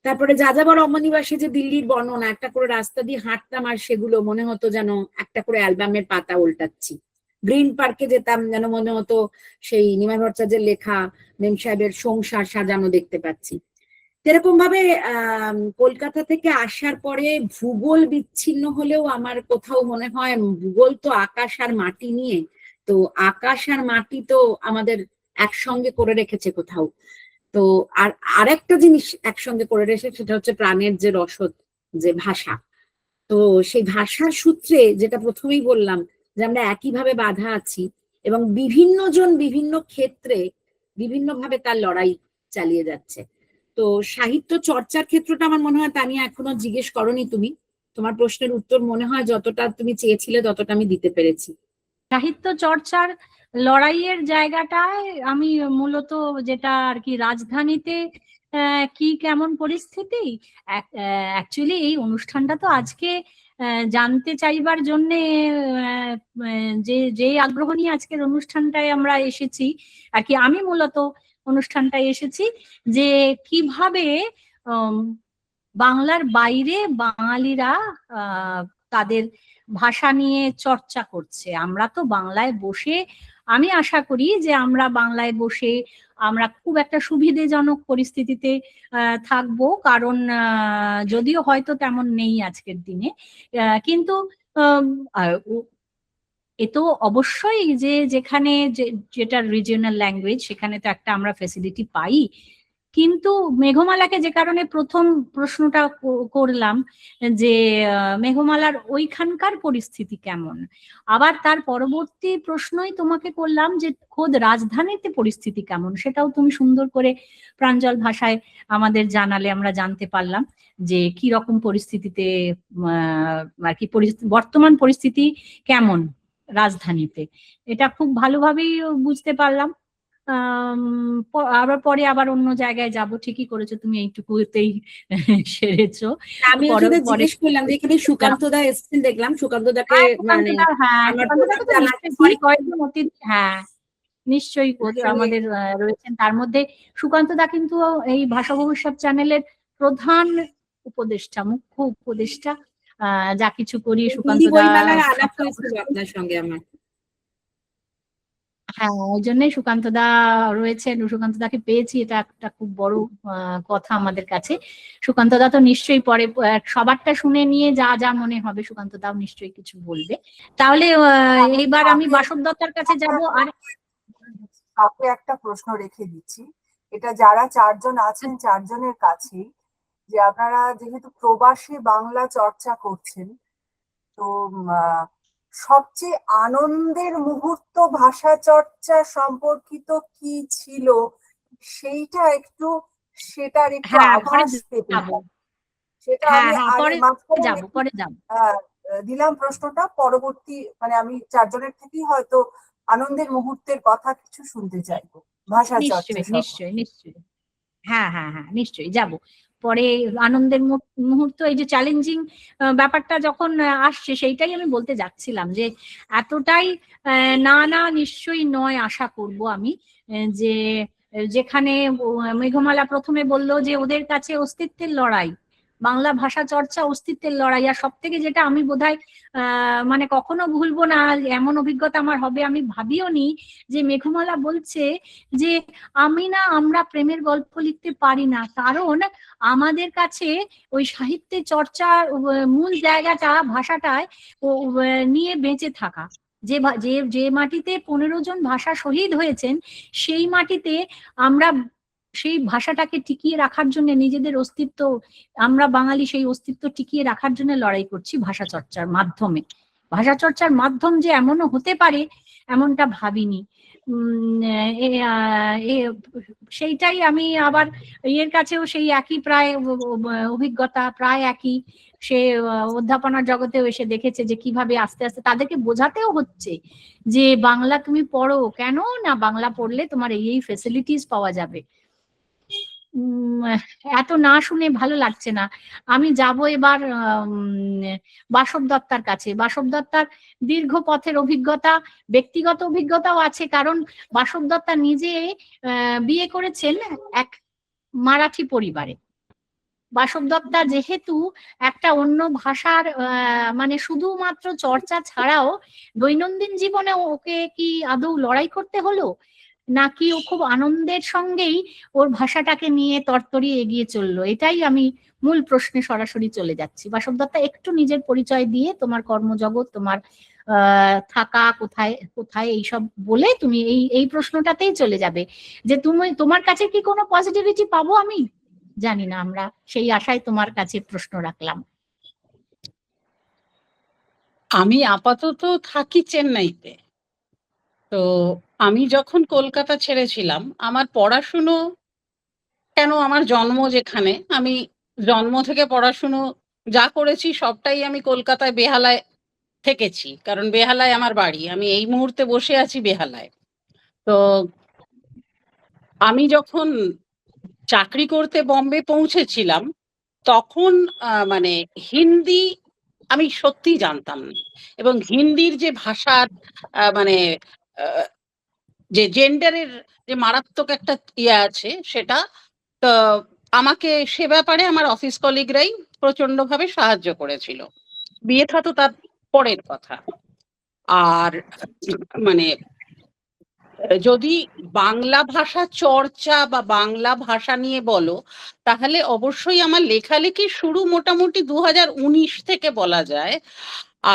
তারপরে যাযাবর অমনিবাসে যে দিল্লির বর্ণনা, একটা করে রাস্তা দিয়ে হাঁটতাম আর সেগুলো মনে হতো যেন একটা করে অ্যালবামের পাতা উল্টাচ্ছি। গ্রিন পার্কে যেতাম, যেন মনে হতো সেই নিমাই ভট্টাচার্যের লেখা মেম সাহেবের সংসার সাজানো দেখতে পাচ্ছি। এরকম ভাবে কলকাতা থেকে আসার পরে ভূগোল বিচ্ছিন্ন হলেও আমার কোথাও মনে হয় ভূগোল তো আকাশ আর মাটি নিয়ে, তো আকাশ আর মাটি তো আমাদের একসঙ্গে করে রেখেছে কোথাও। তো আরেকটা জিনিস একসঙ্গে করে রেখেছে, সেটা হচ্ছে প্রাণের যে রসদ, যে ভাষা। তো সেই ভাষার সূত্রে যেটা প্রথমেই বললাম, যে আমরা একইভাবে বাঁধা আছি, এবং বিভিন্ন জন বিভিন্ন ক্ষেত্রে বিভিন্নভাবে তার লড়াই চালিয়ে যাচ্ছে। তো সাহিত্য চর্চার ক্ষেত্রটা আমার মনে হয় তানিয়া এখনো জিজ্ঞেস করনি তুমি, তোমার প্রশ্নের উত্তর মনে হয় যতটা তুমি চেয়েছিলে ততটা আমি দিতে পেরেছি। সাহিত্য চর্চার লড়াইয়ের জায়গাটায় আমি মূলত যেটা আর কি, রাজধানীতে কি কেমন পরিস্থিতি, অ্যাকচুয়ালি এই অনুষ্ঠানটা তো আজকে জানতে চাইবার জন্যে যে আগ্রহ নিয়ে আজকের অনুষ্ঠানটায় আমরা এসেছি আর কি। আমি মূলত অনুষ্ঠানটায় এসেছি যে কিভাবে বাংলার বাইরে বাঙালিরা তাদের ভাষা নিয়ে চর্চা করছে। আমরা তো বাংলায় বসে, আমি আশা করি যে আমরা বাংলায় বসে আমরা খুব একটা সুবিধাজনক পরিস্থিতিতে থাকবো, কারণ যদিও হয়তো তেমন নেই আজকের দিনে, কিন্তু এ তো অবশ্যই যে যেখানে যেটা রিজিওনাল ল্যাঙ্গুয়েজ, সেখানে তো একটা আমরা ফেসিলিটি পাই, কিন্তু মেঘমালাকে যে কারণে প্রথম প্রশ্নটা করলাম যে মেঘমালার ওইখানকার পরিস্থিতি কেমন, আবার তার পরবর্তী প্রশ্নই তোমাকে করলাম যে খোদ রাজধানীতে পরিস্থিতি কেমন, সেটাও তুমি সুন্দর করে প্রাঞ্জল ভাষায় আমাদের জানালে, আমরা জানতে পারলাম যে কি রকম পরিস্থিতিতে আর কি বর্তমান পরিস্থিতি কেমন রাজধানীতে। এটা খুব ভালোভাবেই বুঝতে পারলাম। আবার পরে আবার অন্য জায়গায় যাব, ঠিকই করেছো তুমি, এইটুকুতেই সেরেছো। আমি আসলে জিজ্ঞেস করলাম যে এখানে সুকান্ত দা এসেছেন, দেখলাম সুকান্ত দাকে মানে কয়েকজন অতিথি, হ্যাঁ নিশ্চয়ই আমাদের রয়েছেন, তার মধ্যে সুকান্ত দা কিন্তু এই ভাষা ভবিষ্যৎ চ্যানেলের প্রধান উপদেষ্টা, মুখ্য উপদেষ্টা। যা কিছু করি সুকান্ত দা, আলাপ হয়েছিল আপনার সঙ্গে আমার। হ্যাঁ, ওই জন্যই সুকান্ত দা রয়েছেন, সুকান্ত দাকে পেয়েছি, এটা একটা খুব বড় কথা আমাদের কাছে। সুকান্ত দা তো নিশ্চয়ই পরে সবারটা শুনে নিয়ে যা যা মনে হবে সুকান্ত দাও নিশ্চয়ই কিছু বলবে। তাহলে এইবার আমি বাসব দত্তার কাছে যাব। আর আপনি একটা প্রশ্ন রেখে দিচ্ছি, এটা যারা 4 জন আছেন 4 জনের কাছেই, যে আপনারা যেহেতু প্রবাসী বাংলা চর্চা করছেন, তো সবচেয়ে আনন্দের মুহূর্ত ভাষা চর্চা সম্পর্কিত কি ছিল সেইটা একটু, সেটার একটু আভাস পেতে চাই। সেটা আমি পরে যাব দিলাম প্রশ্নটা, পরবর্তী মানে আমি 4 জনের থেকেই হয়তো আনন্দের মুহূর্তের কথা কিছু শুনতে চাইবো ভাষা চর্চা। নিশ্চয়ই নিশ্চয়ই, হ্যাঁ হ্যাঁ হ্যাঁ নিশ্চয়ই যাব পরে। আনন্দের মুহূর্ত, এই যে চ্যালেঞ্জিং ব্যাপারটা যখন আসছে, সেইটাই আমি বলতে যাচ্ছিলাম যে এতটাই না নিশ্চয়ই নয়, আশা করব আমি যে যেখানে মেঘমালা প্রথমে বলল যে ওদের কাছে অস্তিত্বের লড়াই, বাংলা ভাষা চর্চা অস্তিত্বের লড়াই। আর সব থেকে যেটা আমি বোধহয় মানে কখনো ভুলবো না, এমন অভিজ্ঞতা আমার হবে আমি ভাবিও নি, যে মেঘমালা বলছে যে আমরা প্রেমের গল্প লিখতে পারি না, কারণ আমাদের কাছে ওই সাহিত্যে চর্চার মূল জায়গাটা ভাষাটায় নিয়ে বেঁচে থাকা। যে যে মাটিতে 15 জন ভাষা শহীদ হয়েছেন, সেই মাটিতে আমরা সেই ভাষাটাকে টিকিয়ে রাখার জন্য নিজেদের অস্তিত্ব, আমরা বাঙালি সেই অস্তিত্ব টিকিয়ে রাখার জন্য লড়াই করছি ভাষা চর্চার মাধ্যমে। ভাষা চর্চার মাধ্যম যে এমনও হতে পারে, এমনটা ভাবিনি। সেইটাই আমি আবার এর কাছেও সেই একই প্রায় অভিজ্ঞতা, প্রায় একই। সে অধ্যাপনার জগতেও এসে দেখেছে যে কিভাবে আস্তে আস্তে তাদেরকে বোঝাতেও হচ্ছে যে বাংলা তুমি পড়ো, কেন না বাংলা পড়লে তোমার এই ফেসিলিটিস পাওয়া যাবে। এত না শুনে ভালো লাগছে না। আমি যাব এবার বাসব দত্তার কাছে। বাসব দত্তার দীর্ঘ পথের অভিজ্ঞতা, ব্যক্তিগত অভিজ্ঞতাও আছে, কারণ বাসব দত্তা নিজে বিয়ে করেছেন এক মারাঠি পরিবারে। বাসব দত্তা যেহেতু একটা অন্য ভাষার মানে শুধুমাত্র চর্চা ছাড়াও দৈনন্দিন জীবনে ওকে কি আদৌ লড়াই করতে হলো, নাকি ও খুব আনন্দের সঙ্গেই ওর ভাষাটাকে নিয়ে তরতরি এগিয়ে চললো, এটাই আমি মূল প্রশ্নে সরাসরি চলে যাচ্ছি। বাসব দত্তা, একটু নিজের পরিচয় দিয়ে তোমার কর্মজগৎ, তোমার থাকা কোথায় কোথায় এইসব বলে তুমি এই প্রশ্নটাতেই চলে যাবে, যে তোমার কাছে কি কোনো পজিটিভিটি পাবো আমি জানি না, আমরা সেই আশায় তোমার কাছে প্রশ্ন রাখলাম। আমি আপাতত থাকি চেন্নাইতে। তো আমি যখন কলকাতা ছেড়েছিলাম, আমার পড়াশুনো, কেন আমার জন্ম যেখানে, আমি জন্ম থেকে পড়াশুনো যা করেছি সবটাই আমি কলকাতায় বেহালায় থেকেছি, কারণ বেহালায় আমার বাড়ি। আমি এই মুহূর্তে বসে আছি বেহালায়। তো আমি যখন চাকরি করতে বম্বে পৌঁছেছিলাম, তখন মানে হিন্দি আমি সত্যি জানতাম না, এবং হিন্দির যে ভাষার মানে যে জেন্ডারের যে মারাত্মক একটা ইয়ে আছে, সেটা তো আমাকে সে ব্যাপারে আমার অফিস কলিগরাই প্রচন্ডভাবে সাহায্য করেছিল। বিয়ে থা তো তার পরের কথা। আর মানে যদি বাংলা ভাষা চর্চা বা বাংলা ভাষা নিয়ে বলো, তাহলে অবশ্যই আমার লেখালেখি শুরু মোটামুটি 2019 থেকে বলা যায়।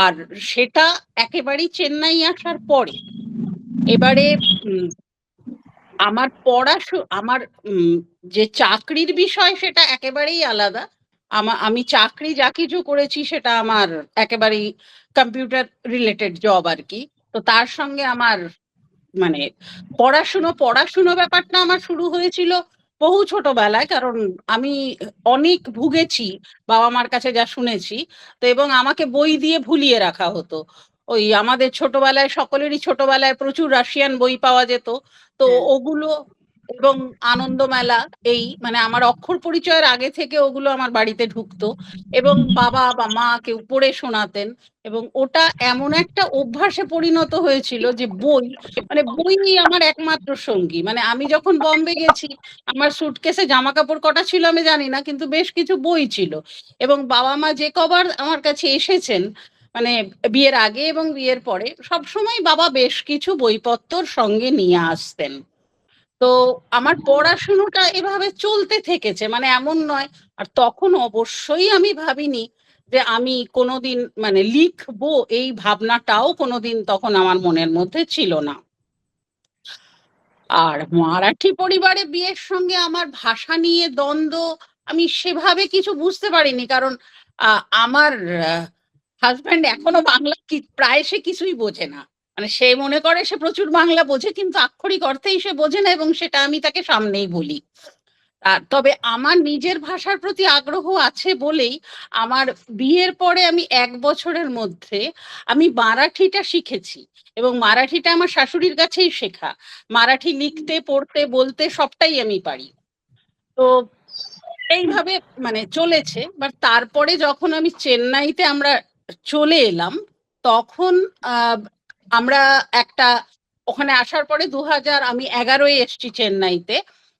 আর সেটা একেবারেই চেন্নাই আসার পরে। এবারে আমার আমার যে চাকরির বিষয় সেটা একেবারেই আলাদা। আমি চাকরি যা কিছু করেছি সেটা আমার একেবারেই কম্পিউটার রিলেটেড জব আর কি। তো তার সঙ্গে আমার মানে পড়াশুনো ব্যাপারটা আমার শুরু হয়েছিল বহু ছোটবেলায়, কারণ আমি অনেক ভুগেছি বাবা মার কাছে যা শুনেছি। তো এবং আমাকে বই দিয়ে ভুলিয়ে রাখা হতো। ওই আমাদের ছোটবেলায়, সকলেরই ছোটবেলায় প্রচুর রাশিয়ান বই পাওয়া যেত। তো হ্যাঁ। ওগুলো এবং আনন্দমেলা, এই মানে আমার অক্ষর পরিচয়ের আগে থেকে ওগুলো আমার বাড়িতে ঢুকতো এবং বাবা বা মা কেউ পড়ে শোনাতেন। এবং ওটা এমন একটা অভ্যাসে পরিণত হয়েছিল যে বই আমার একমাত্র সঙ্গী। মানে আমি যখন বম্বে গেছি, আমার সুটকেসে জামা কাপড় কটা ছিল আমি জানি না, কিন্তু বেশ কিছু বই ছিল। এবং বাবা মা যে কবার আমার কাছে এসেছেন, মানে বিয়ের আগে এবং বিয়ের পরে, সব সময় বাবা বেশ কিছু বইপত্র সঙ্গে নিয়ে আসতেন। তো আমার পড়াশুনোটা এভাবে চলতে থেকেছে, মানে এমন নয়। আর তখন অবশ্যই আমি ভাবিনি যে আমি কোনোদিন মানে লিখবো, এই ভাবনাটাও কোনোদিন তখন আমার মনের মধ্যে ছিল না। আর মারাঠি পরিবারে বিয়ের সঙ্গে আমার ভাষা নিয়ে দ্বন্দ্ব আমি সেভাবে কিছু বুঝতে পারিনি, কারণ আমার হাজব্যান্ড এখনো বাংলা প্রায় সে কিছুই বোঝে না। মানে সে মনে করে সে প্রচুর বাংলা বোঝে, কিন্তু আক্ষরিক অর্থেই সে বোঝে না, এবং সেটা আমি তাকে সামনেই বলি। তবে আমার নিজের ভাষার প্রতি আগ্রহ আছে বলেই আমার বিয়ের পরে আমি 1 বছরের মধ্যে আমি মারাঠিটা শিখেছি। এবং মারাঠিটা আমার শাশুড়ির কাছেই শেখা। মারাঠি লিখতে, পড়তে, বলতে সবটাই আমি পারি। তো এইভাবে মানে চলেছে। বাট তারপরে যখন আমি চেন্নাইতে আমরা চলে এলাম, তখন আমরা একটা ওখানে আসার পরে আমি 11-এ এসছি চেন্নাইতে।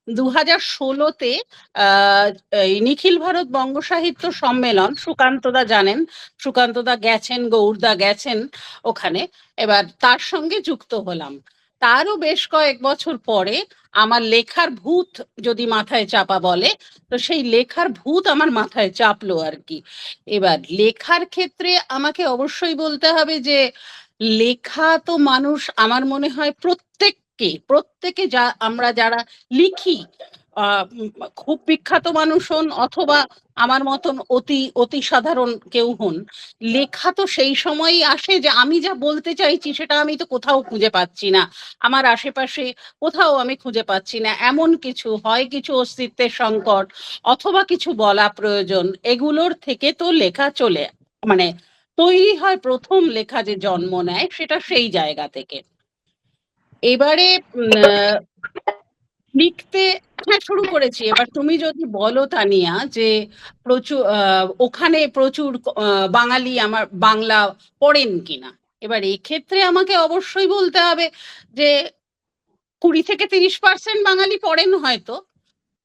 2016-তে এই নিখিল ভারত বঙ্গ সাহিত্য সম্মেলন, সুকান্তদা জানেন, সুকান্তদা গেছেন, গৌরদা গেছেন ওখানে। এবার তার সঙ্গে যুক্ত হলাম। তারও বেশ কয়েক বছর পরে আমার লেখার ভূত যদি মাথায় চাপা বলে, তো সেই লেখার ভূত আমার মাথায় চাপলো আর কি। এবার লেখার ক্ষেত্রে আমাকে অবশ্যই বলতে হবে যে লেখা তো মানুষ, আমার মনে হয় প্রত্যেকে আমরা যারা লিখি, খুব বিখ্যাত মানুষ হন অথবা আমার মতন অতি অতি সাধারণ কেউ হন, লেখা তো সেই সময়ই আসে যে আমি যা বলতে চাইছি সেটা আমি তো কোথাও খুঁজে পাচ্ছি না, আমার আশেপাশে কোথাও আমি খুঁজে পাচ্ছি না। এমন কিছু হয়, কিছু অস্তিত্বের সংকট অথবা কিছু বলা প্রয়োজন, এগুলোর থেকে তো লেখা চলে মানে তৈরি হয়। প্রথম লেখা যে জন্ম নেয় সেটা সেই জায়গা থেকে। এবারে লিখতে হ্যাঁ শুরু করেছি। এবার তুমি যদি বলো তানিয়া যে প্রচুর ওখানে প্রচুর বাঙালি আমার বাংলা পড়েন কিনা, এবার এক্ষেত্রে আমাকে অবশ্যই বলতে হবে যে 20-30% বাঙালি পড়েন হয়তো,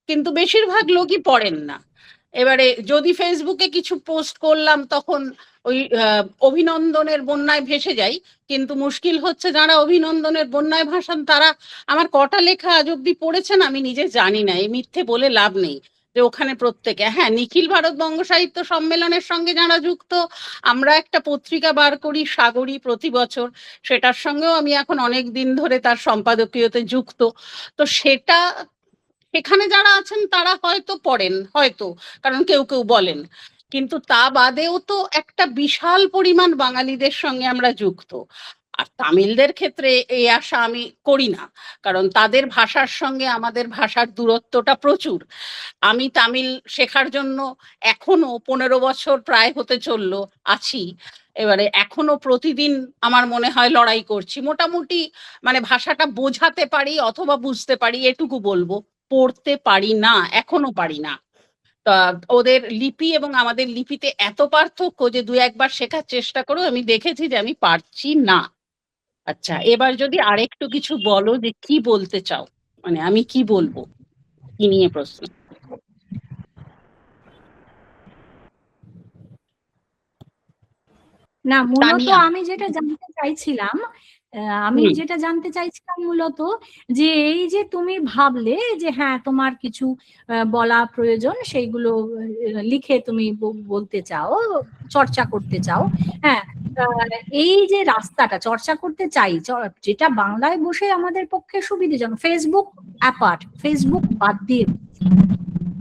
কিন্তু বেশিরভাগ লোকই পড়েন না। এবারে যদি ফেসবুকে কিছু পোস্ট করলাম তখন ওই অভিনন্দনের বন্যায় ভেসে যাই, কিন্তু মুশকিল হচ্ছে যারা অভিনন্দনের বন্যায় ভাসান তারা আমার কটা লেখা আজ অব্দি পড়েছেন আমি নিজে জানি না। এই মিথ্যে বলে লাভ নেই যে ওখানে প্রত্যেকে, হ্যাঁ নিখিল ভারত বঙ্গ সাহিত্য সম্মেলনের সঙ্গে যারা যুক্ত, আমরা একটা পত্রিকা বার করি সাগরী প্রতি বছর, সেটার সঙ্গেও আমি এখন অনেক দিন ধরে তার সম্পাদকীয়তে যুক্ত। তো সেখানে যারা আছেন তারা হয়তো পড়েন, হয়তো, কারণ কেউ কেউ বলেন। কিন্তু তা বাদেও তো একটা বিশাল পরিমাণ বাঙালিদের সঙ্গে আমরা যুক্ত। আর তামিলদের ক্ষেত্রে এই আশা আমি করি না, কারণ তাদের ভাষার সঙ্গে আমাদের ভাষার দূরত্বটা প্রচুর। আমি তামিল শেখার জন্য এখনো 15 বছর প্রায় হতে চললো আছি। এবারে এখনো প্রতিদিন আমার মনে হয় লড়াই করছি। মোটামুটি মানে ভাষাটা বোঝাতে পারি অথবা বুঝতে পারি, এটুকু বলবো। পড়তে পারি না, এখনো পারি না। তা ওদের লিপি এবং আমাদের লিপিতে এত পার্থক্য যে 2-1 বার শেখার চেষ্টা করেও আমি দেখেছি যে আমি পারছি না। আচ্ছা, এবার যদি আরেকটু কিছু বলো যে কি বলতে চাও, মানে আমি কি বলবো, কি নিয়ে প্রশ্ন? না, মূলত তানিয়া। আমি যেটা জানতে চাইছিলাম আমি হুম। যেটা জানতে চাইছিলাম মূলত যে এই যে তুমি ভাবলে যে হ্যাঁ তোমার কিছু বলা প্রয়োজন, সেইগুলো লিখে তুমি বলতে চাও, চর্চা করতে চাও। হ্যাঁ, এই যে রাস্তাটা চর্চা করতে চাই, যেটা বাংলায় বসে আমাদের পক্ষে সুবিধাজনক, ফেসবুক অ্যাপার্ট, ফেসবুক বাদ দিয়ে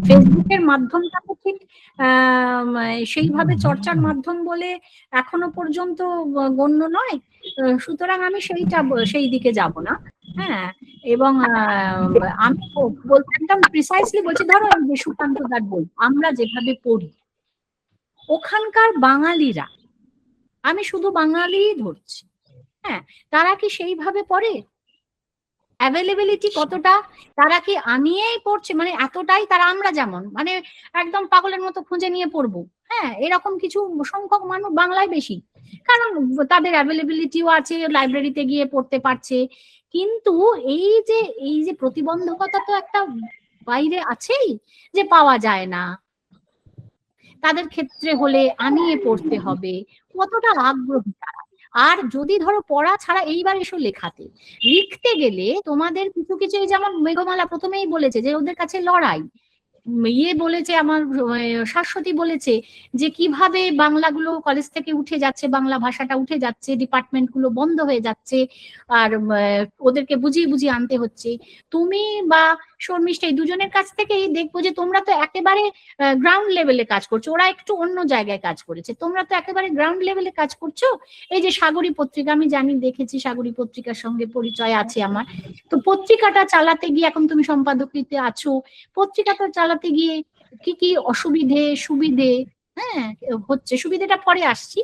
ফেসবুকের মাধ্যমটা তো ঠিক সেইভাবে চর্চার মাধ্যম বলে এখনো পর্যন্ত গণ্য নয়। সুতরাং আমি সেই দিকে যাব না। হ্যাঁ, এবং আমি বলতে একদম প্রিসাইসলি বলছি, ধরো এই যে সুকান্ত দার বই আমরা যেভাবে পড়ি, ওখানকার বাঙালিরা, আমি শুধু বাঙালিই ধরছি, হ্যাঁ, তারা কি সেইভাবে পড়ে? অ্যাভেলেবিলিটি কতটা? তারা কি আনিয়েই পড়ছে, মানে এতটাই তারা আমরা যেমন মানে একদম পাগলের মতো খুঁজে নিয়ে পড়বো, হ্যাঁ, এরকম কিছু সংখ্যক মানুষ বাংলায় বেশি, কারণ তাদের অ্যাভেলেবিলিটিও আছে, লাইব্রেরিতে গিয়ে পড়তে পারছে। কিন্তু এই যে প্রতিবন্ধকতা তো একটা বাইরে আছেই, যে পাওয়া যায় না, তাদের ক্ষেত্রে হলে আনিয়ে পড়তে হবে, কতটা আগ্রহী তারা। আর যদি ধরো পড়া ছাড়া এইবার এসো লেখাতে, লিখতে গেলে তোমাদের কিছু কিছু, এই যেমন মেঘমালা প্রথমেই বলেছে যে ওদের কাছে লড়াই, বলেছে আমার শাশ্বতী বলেছে যে কিভাবে বাংলাগুলো কলেজ থেকে উঠে যাচ্ছে, বাংলা ভাষাটা উঠে যাচ্ছে, ডিপার্টমেন্ট গুলো বন্ধ হয়ে যাচ্ছে, আর ওদেরকে বুঝিয়ে বুঝিয়ে আনতে হচ্ছে। তুমি বা শর্মিষ্ঠা, এই দুজনের কাছ থেকেই দেখবো যে তোমরা তো একেবারে গ্রাউন্ড লেভেলে কাজ করছো, ওরা একটু অন্য জায়গায় কাজ করেছে, তোমরা তো একেবারে গ্রাউন্ড লেভেলে কাজ করছো। এই যে সাগরী পত্রিকা, আমি জানি, দেখেছি, সাগরী পত্রিকার সঙ্গে পরিচয় আছে আমার। তো পত্রিকাটা চালাতে গিয়ে, এখন তুমি সম্পাদকিতে আছো, পত্রিকাটা চালাতে গিয়ে কি কি অসুবিধে সুবিধে, হ্যাঁ, হচ্ছে, সুবিধেটা পরে আসছি,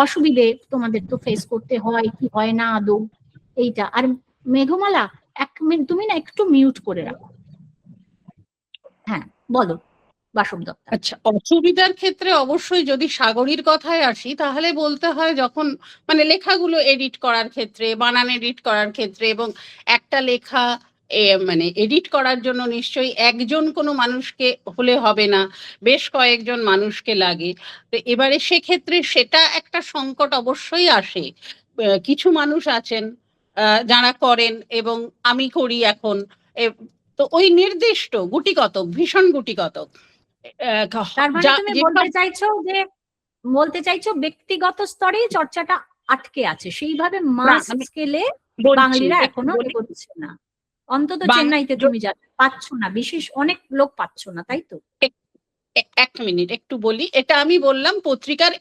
অসুবিধে তোমাদের তো ফেস করতে হয় কি হয় না আদৌ, এইটা। আর মেঘমালা, এক মিনিট তুমি না একটু মিউট করে রাখো। হ্যাঁ, বলো বাসব দত্ত। আচ্ছা, অসুবিধার ক্ষেত্রে অবশ্যই যদি সাগরীর কথায় আসি, তাহলে বলতে হয় যখন মানে লেখাগুলো এডিট করার ক্ষেত্রে, বানান এডিট করার ক্ষেত্রে, এবং একটা লেখা মানে এডিট করার জন্য নিশ্চয়ই একজন কোনো মানুষকে হলে হবে না, বেশ কয়েকজন মানুষকে লাগে। তো এবারে সেক্ষেত্রে সেটা একটা সংকট অবশ্যই আসে। কিছু মানুষ আছেন যারা করেন, এবং আমি করি এখন। তো ওই নির্দিষ্ট গুটিকতক, ভীষণ গুটিকতক তার মানে তুমি বলতে চাইছো ব্যক্তিগত স্তরেই চর্চাটা আটকে আছে, সেইভাবে মাস স্কেলে বাঙালিরা এখনো এগোচ্ছে না, অন্তত চেন্নাইতে তুমি পাচ্ছ না, বিশেষ অনেক লোক পাচ্ছ না, তাই তো? এক মিনিট একটু বলি, এটা আমি বললাম পত্রিকার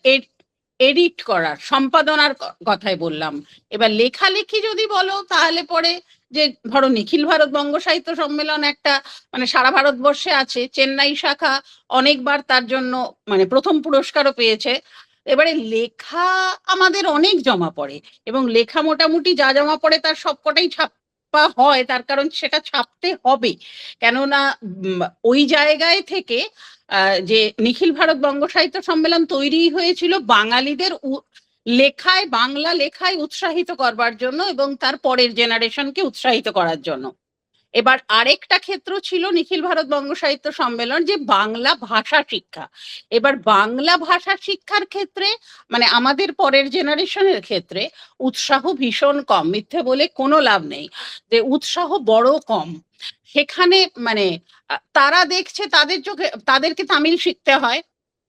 এডিট করার, সম্পাদনার কথাই বললাম। এবার লেখালেখি যদি বলো, তাহলে পরে যে ধরো নিখিল ভারত বঙ্গ সাহিত্য সম্মেলন একটা মানে সারা ভারতবর্ষে আছে, চেন্নাই শাখা অনেকবার তার জন্য মানে প্রথম পুরস্কারও পেয়েছে। এবারে লেখা আমাদের অনেক জমা পড়ে, এবং লেখা মোটামুটি যা জমা পড়ে তার সবকটাই ছাপা হয়, তার কারণ সেটা ছাপতে হবে। কেননা ওই জায়গায় থেকে যে নিখিল ভারত বঙ্গ সাহিত্য সম্মেলন তৈরি হয়েছিল বাঙালিদের লেখায়, বাংলা লেখায় উৎসাহিত করবার জন্য, এবং তার পরের জেনারেশনকে উৎসাহিত করার জন্য। এবার আরেকটা ক্ষেত্র ছিল নিখিল ভারত বঙ্গ সাহিত্য সম্মেলন, যে বাংলা ভাষা শিক্ষা। এবার বাংলা ভাষা শিক্ষার ক্ষেত্রে মানে আমাদের পরের জেনারেশনের ক্ষেত্রে উৎসাহ ভীষণ কম, মিথ্যে বলে কোনো লাভ নেই, যে উৎসাহ বড় কম। সেখানে মানে তারা দেখছে তাদের চোখে, তাদেরকে তামিল শিখতে হয়,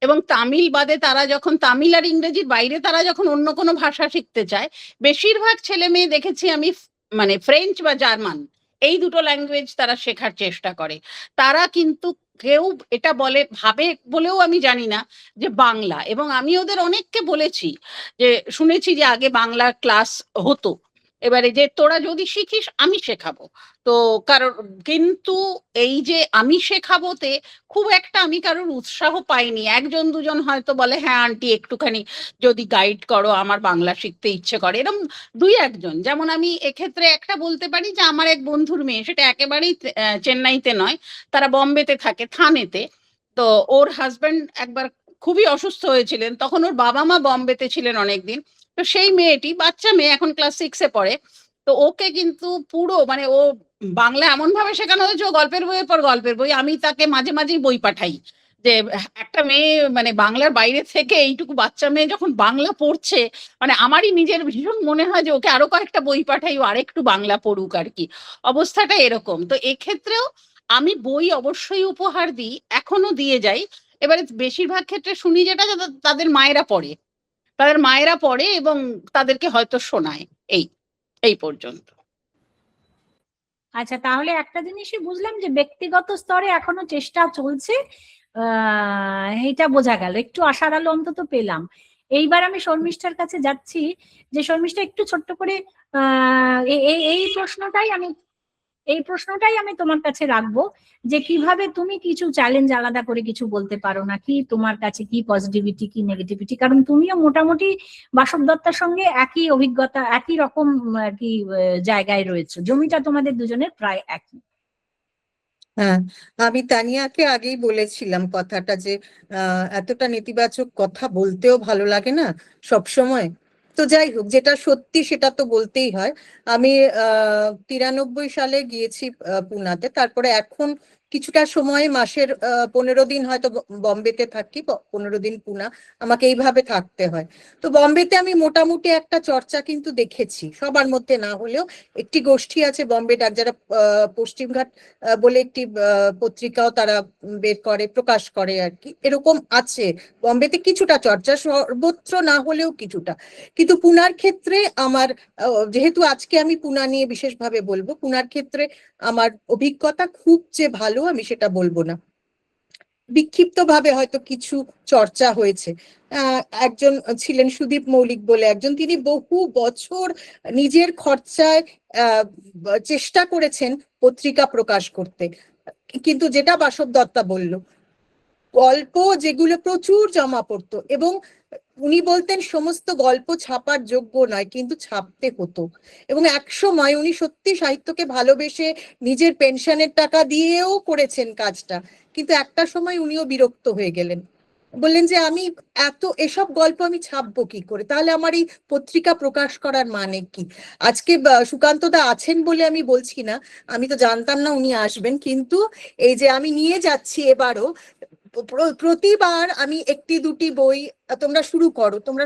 এবং তামিল বাদে তারা যখন তামিল আর ইংরেজির বাইরে তারা যখন অন্য কোনো ভাষা শিখতে চায়, বেশিরভাগ ছেলে মেয়ে দেখেছি আমি মানে ফ্রেঞ্চ বা জার্মান, এই দুটো ল্যাঙ্গুয়েজ তারা শেখার চেষ্টা করে। তারা কিন্তু কেউ এটা ভাবে বলেও আমি জানি না যে বাংলা। এবং আমি ওদের অনেককে বলেছি, যে শুনেছি যে আগে বাংলা ক্লাস হতো, এবারে যে তোরা যদি শিখিস আমি শেখাবো। তো কারণ কিন্তু এই যে আমি শেখাবোতে খুব একটা আমি কারোর উৎসাহ পাইনি। একজন দুজন হয়তো বলে হ্যাঁ আন্টি একটুখানি যদি গাইড করো, আমার বাংলা শিখতে ইচ্ছে করে, এরকম দুই একজন। যেমন আমি এক্ষেত্রে একটা বলতে পারি যে আমার এক বন্ধুর মেয়ে, সেটা একেবারেই চেন্নাইতে নয়, তারা বম্বেতে থাকে, থানেতে। তো ওর হাজব্যান্ড একবার খুবই অসুস্থ হয়েছিলেন, তখন ওর বাবা মা বম্বেতে ছিলেন অনেকদিন। তো সেই মেয়েটি, বাচ্চা মেয়ে, এখন ক্লাস 6-এ পড়ে। তো ওকে কিন্তু পুরো মানে ও বাংলা এমন ভাবে শেখানো হয়েছে, ও গল্পের বইয়ের পর গল্পের বই, আমি তাকে মাঝে মাঝেই বই পাঠাই যে একটা মেয়ে মানে বাংলার বাইরে থেকে এইটুকু বাচ্চা মেয়ে যখন বাংলা পড়ছে, মানে আমারই নিজের ভীষণ মনে হয় যে ওকে আরো কয়েকটা বই পাঠাই, ও আরেকটু বাংলা পড়ুক আর কি। অবস্থাটা এরকম। তো এক্ষেত্রেও আমি বই অবশ্যই উপহার দিই, এখনো দিয়ে যাই। এবারে বেশিরভাগ ক্ষেত্রে শুনি যেটা যে তাদের মায়েরা পড়ে, তাদের মায়েরা পড়ে এবং তাদেরকে হয়তো শোনায়। এই এই পর্যন্ত। আচ্ছা, তাহলে একটা জিনিসই বুঝলাম যে ব্যক্তিগত স্তরে এখনো চেষ্টা চলছে, এইটা বোঝা গেল, একটু আশার আলো অন্তত পেলাম। এইবার আমি শর্মিষ্ঠার কাছে যাচ্ছি, যে শর্মিষ্ঠা একটু ছোট্ট করে এই প্রশ্নটাই আমি তোমার কাছে রাখবো, যে কিভাবে তুমি কিছু চ্যালেঞ্জ আলাদা করে কিছু বলতে পারো না, কি তোমার কাছে কি পজিটিভিটি কি নেগেটিভিটি, কারণ তুমিও মোটামুটি বাসব দত্তার সঙ্গে একই অভিজ্ঞতা, একই রকম আর কি জায়গায় রয়েছে, জমিটা তোমাদের দুজনের প্রায় একই। হ্যাঁ, আমি তানিয়াকে আগেই বলেছিলাম কথাটা যে এতটা নেতিবাচক কথা বলতেও ভালো লাগে না সব সময়। তো যাই হোক, যেটা সত্যি সেটা তো বলতেই হয়। আমি 93 সালে গিয়েছি পুনাতে, তারপরে এখন কিছুটা সময় মাসের 15 দিন হয়তো বম্বেতে থাকি, 15 দিন পুনা, আমাকে এইভাবে থাকতে হয়। তো বম্বেতে আমি মোটামুটি একটা চর্চা কিন্তু দেখেছি, সবার মধ্যে না হলেও। একটি গোষ্ঠী আছে বম্বে ডাক, যারা পশ্চিমঘাট বলে একটি পত্রিকাও তারা বের করে, প্রকাশ করে আর কি, এরকম আছে বম্বেতে কিছুটা চর্চা, সর্বত্র না হলেও কিছুটা। কিন্তু পুনার ক্ষেত্রে আমার, যেহেতু আজকে আমি পুনা নিয়ে বিশেষভাবে বলবো, পুনার ক্ষেত্রে আমার অভিজ্ঞতা খুব যে ভালো আমি সেটা বলবো না। বিক্ষিপ্তভাবে হয়তো কিছু চর্চা হয়েছে। একজন ছিলেন সুদীপ মৌলিক বলে একজন, তিনি বহু বছর নিজের খরচায় চেষ্টা করেছেন পত্রিকা প্রকাশ করতে, কিন্তু যেটা বাসব দত্তা বলল, গল্প যেগুলো প্রচুর জমা পড়তো, এবং উনি বলতেন সমস্ত গল্প ছাপার যোগ্য নয়, কিন্তু ছাপতে হতো। এবং একসময় উনি সত্যি সাহিত্যকে ভালোবেসে নিজের পেনশনের টাকা দিয়েও করেছেন কাজটা, কিন্তু একটা সময় উনিও বিরক্ত হয়ে গেলেন, বললেন যে আমি এসব গল্প আমি ছাপবো কি করে, তাহলে আমার এই পত্রিকা প্রকাশ করার মানে কি। আজকে সুকান্ত দা আছেন বলে আমি বলছি না, আমি তো জানতাম না উনি আসবেন, কিন্তু এই যে আমি নিয়ে যাচ্ছি এবারও, প্রতিবার আমি একটি দুটি বই, তোমরা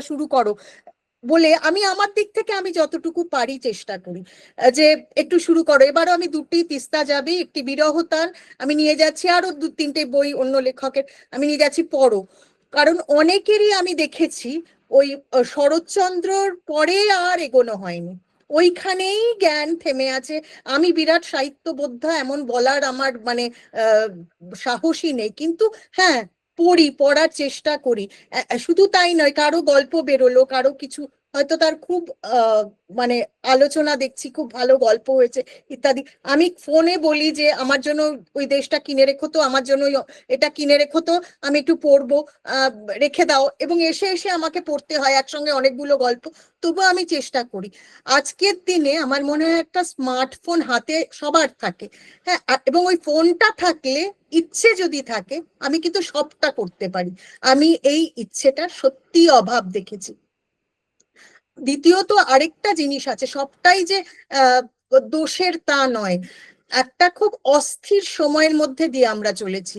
শুরু করো বলে আমি আমার দিক থেকে আমি যতটুকু পারি চেষ্টা করি যে একটু শুরু করো। এবারও আমি দুটি তিস্তা যাবে, একটি বিরহতান আমি নিয়ে যাচ্ছি, আরো 2-3টে বই অন্য লেখকের আমি নিয়ে যাচ্ছি, পড়ো। কারণ অনেকেরই আমি দেখেছি ওই শরৎচন্দ্রর পরে আর এগোনো হয়নি, ওইখানেই জ্ঞান থেমে আছে। আমি বিরাট সাহিত্যবোদ্ধা এমন বলার আমার মানে সাহসই নেই, কিন্তু হ্যাঁ, পড়ার চেষ্টা করি। শুধু তাই নয়, কারো গল্প বেরোলো, কারো কিছু হয়তো তার খুব মানে আলোচনা দেখছি, খুব ভালো গল্প হয়েছে ইত্যাদি, আমি ফোনে বলি যে আমার জন্য ওই দেশটা কিনে রেখো তো, আমার জন্য এটা কিনে রেখো তো, আমি একটু পড়বো, রেখে দাও, এবং এসে এসে আমাকে পড়তে হয় একসঙ্গে অনেকগুলো গল্প। তবুও আমি চেষ্টা করি। আজকের দিনে আমার মনে হয় একটা স্মার্টফোন হাতে সবার থাকে, হ্যাঁ, এবং ওই ফোনটা থাকলে, ইচ্ছে যদি থাকে, আমি কিন্তু সবটা করতে পারি। আমি এই ইচ্ছেটার সত্যি অভাব দেখেছি। দ্বিতীয়ত আরেকটা জিনিস আছে, সবটাই যে দোষের তা নয়, একটা খুব অস্থির সময়ের মধ্যে দিয়ে আমরা চলেছি।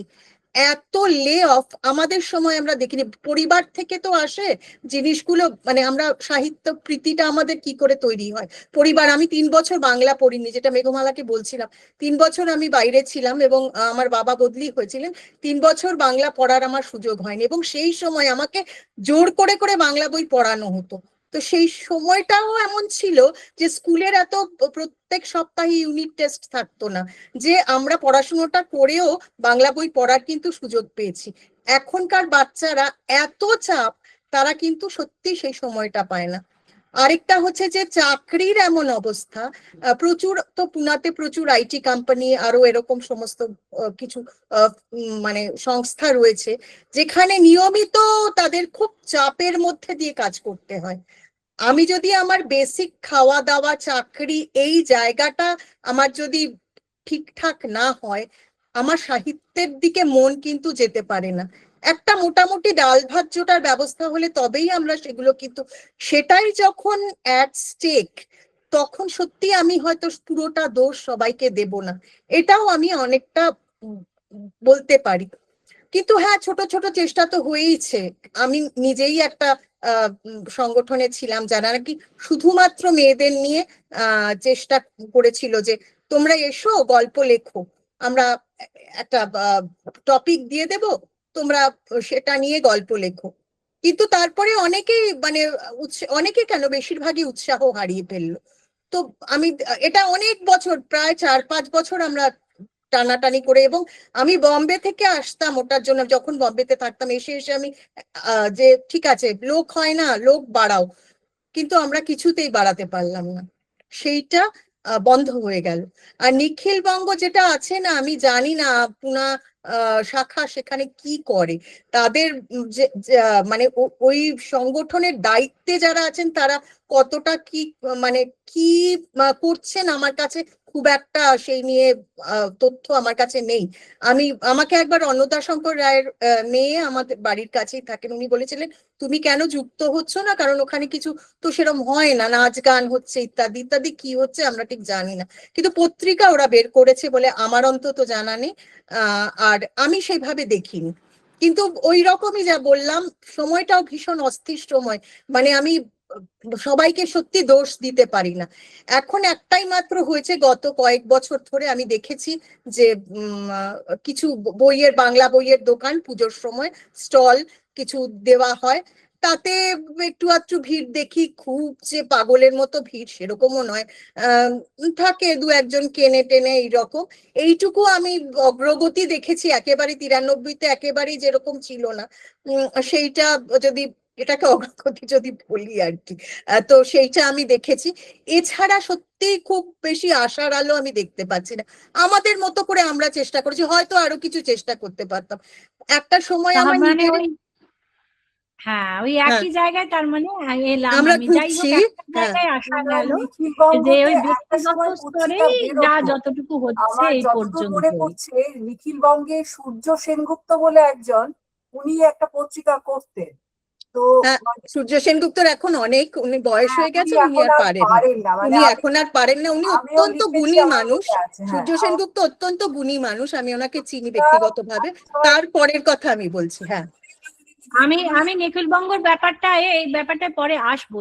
এত লে অফ আমাদের সময় আমরা দেখিনি, পরিবার থেকে তো আসে জিনিসগুলো, মানে আমরা সাহিত্য প্রীতিটা আমাদের কি করে তৈরি হয়, পরিবার। আমি 3 বছর বাংলা পড়িনি, যেটা মেঘমালাকে বলছিলাম, 3 বছর আমি বাইরে ছিলাম, এবং আমার বাবা বদলি হয়েছিলেন, 3 বছর বাংলা পড়ার আমার সুযোগ হয়নি, এবং সেই সময় আমাকে জোর করে করে বাংলা বই পড়ানো হতো। তো সেই সময়টাও এমন ছিল যে স্কুলের এত প্রত্যেক সপ্তাহে ইউনিট টেস্ট থাকতো না, যে আমরা পড়াশোনাটা করেও বাংলা বই পড়ার কিন্তু সুযোগ পেয়েছি। এখনকার বাচ্চারা এত চাপ, তারা কিন্তু সত্যি সেই সময়টা পায় না। আরেকটা হচ্ছে যে চাকরির এমন অবস্থা, প্রচুর তো পুনাতে প্রচুর আইটি কোম্পানি আরো এরকম সমস্ত কিছু মানে সংস্থা রয়েছে, যেখানে নিয়মিত তাদের খুব চাপের মধ্যে দিয়ে কাজ করতে হয়। আমি যদি আমার বেসিক খাওয়া দাওয়া, চাকরি, এই জায়গাটা আমার যদি ঠিকঠাক না হয়, আমার সাহিত্যের দিকে মন কিন্তু যেতে পারে না। একটা মোটামুটি ডাল ভাত জোটার ব্যবস্থা হলে তবেই আমরা সেগুলো, কিন্তু সেটাই যখন অ্যাট স্টেক, তখন সত্যি আমি হয়তো পুরোটা দোষ সবাইকে দেব না, এটাও আমি অনেকটা বলতে পারি। কিন্তু হ্যাঁ, ছোট ছোট চেষ্টা তো হয়েইছে। আমি নিজেই একটা সংগঠনে ছিলাম যারা নাকি শুধুমাত্র মেয়েদের নিয়ে চেষ্টা করেছিল যে তোমরা এসো, গল্প লেখো, আমরা একটা টপিক দিয়ে দেব, তোমরা সেটা নিয়ে গল্প লেখো। কিন্তু তারপরে অনেকেই মানে অনেকে কেন, বেশিরভাগই উৎসাহ হারিয়ে ফেললো। তো আমি এটা অনেক বছর, প্রায় 4-5 বছর আমরা টানাটানি করে, এবং আমি বম্বে থেকে আসতাম ওটার জন্য, যখন বম্বেতে থাকতাম, এসে এসে আমি যে ঠিক আছে লোক হয় না, লোক বাড়াও, কিন্তু আমরা কিছুতেই বাড়াতে পারলাম না, সেইটা বন্ধ হয়ে গেল। আর নিখিল বঙ্গ যেটা আছে না, আমি জানি না পুনা শাখা সেখানে কি করে, তাদের মানে ওই সংগঠনের দায়িত্বে যারা আছেন তারা কতটা কি মানে কি করছেন, আমার কাছে খুব একটা সেই নিয়ে তথ্য আমার কাছে নেই। আমাকে একবার অন্নদাশঙ্কর রায়ের মেয়ে আমাদের বাড়ির কাছেই থাকেন, উনি বলেছিলেন তুমি কেন যুক্ত হচ্ছ না, কারণ ওখানে কিছু তো সেরকম হয় না, নাচ গান হচ্ছে ইত্যাদি ইত্যাদি, কি হচ্ছে আমরা ঠিক জানি না, কিন্তু পত্রিকা ওরা বের করেছে বলে আমার অন্তত জানা নেই। আর আমি সেইভাবে দেখিনি, কিন্তু ওই রকমই যা বললাম, সময়টাও ভীষণ অস্থির সময়, মানে আমি সবাইকে সত্যি দোষ দিতে পারি না। এখন একটাই মাত্র হয়েছে, গত কয়েক বছর ধরে আমি দেখেছি যে কিছু বইয়ের, বাংলা বইয়ের দোকান পুজোর সময় স্টল কিছু দেওয়া হয়, তাতে একটু আধটু ভিড় দেখি, খুব যে পাগলের মতো ভিড় সেরকমও নয়, থাকে 2-1 জন কেনে টেনে এইরকম, এইটুকু আমি অগ্রগতি দেখেছি। একেবারে 93-তে একেবারেই যেরকম ছিল না, সেইটা যদি, এটাকে অগ্রগতি যদি বলি আর কি, তো সেইটা আমি দেখেছি। এছাড়া সত্যি খুব বেশি আশার আলো আমি দেখতে পাচ্ছি না। আমাদের মতো করে আমরা চেষ্টা করেছি, হয়তো আরো কিছু চেষ্টা করতে পারতাম। একটা সময় তার আমার মানে নিজের, ওই, হ্যাঁ ওই হ্যাঁ, একই জায়গায় তার মানে এলাম আমরা আমি। যাই হোক, ঘুরছি। একটা হ্যাঁ, জায়গায় আসা গেল নিখিল যে বঙ্গতে ওই একটা ব্যক্তিগত সময় পত্রিকা স্তরেই যা বেরোতো, যতটুকু হচ্ছে আমার এই যতদূর মনে পর্যন্তই। পড়ছে নিখিল বঙ্গে সূর্য সেনগুপ্ত বলে একজন, উনি একটা পত্রিকা করতেন। তো হ্যাঁ, মানে সূর্য সেনগুপ্তর এখন অনেক, উনি বয়স হ্যাঁ, হয়ে উনি গেছেন, উনি এখন আর আর পারেন না, পারেন না, মানে উনি আমি এখন আর পারেন না। উনি আমিও অত্যন্ত লিখেছি, গুণী আমার মানুষ, মনে আছে। হ্যাঁ, সূর্য সেনগুপ্ত অত্যন্ত গুণী মানুষ, আমি ওনাকে চিনি পত্রিকা ব্যক্তিগতভাবে। এক সময় তারপরের কথা আমি বলছি। হ্যাঁ, আমি নিখিল বঙ্গর ব্যাপারটা, এই ব্যাপারটা পরে আসবো।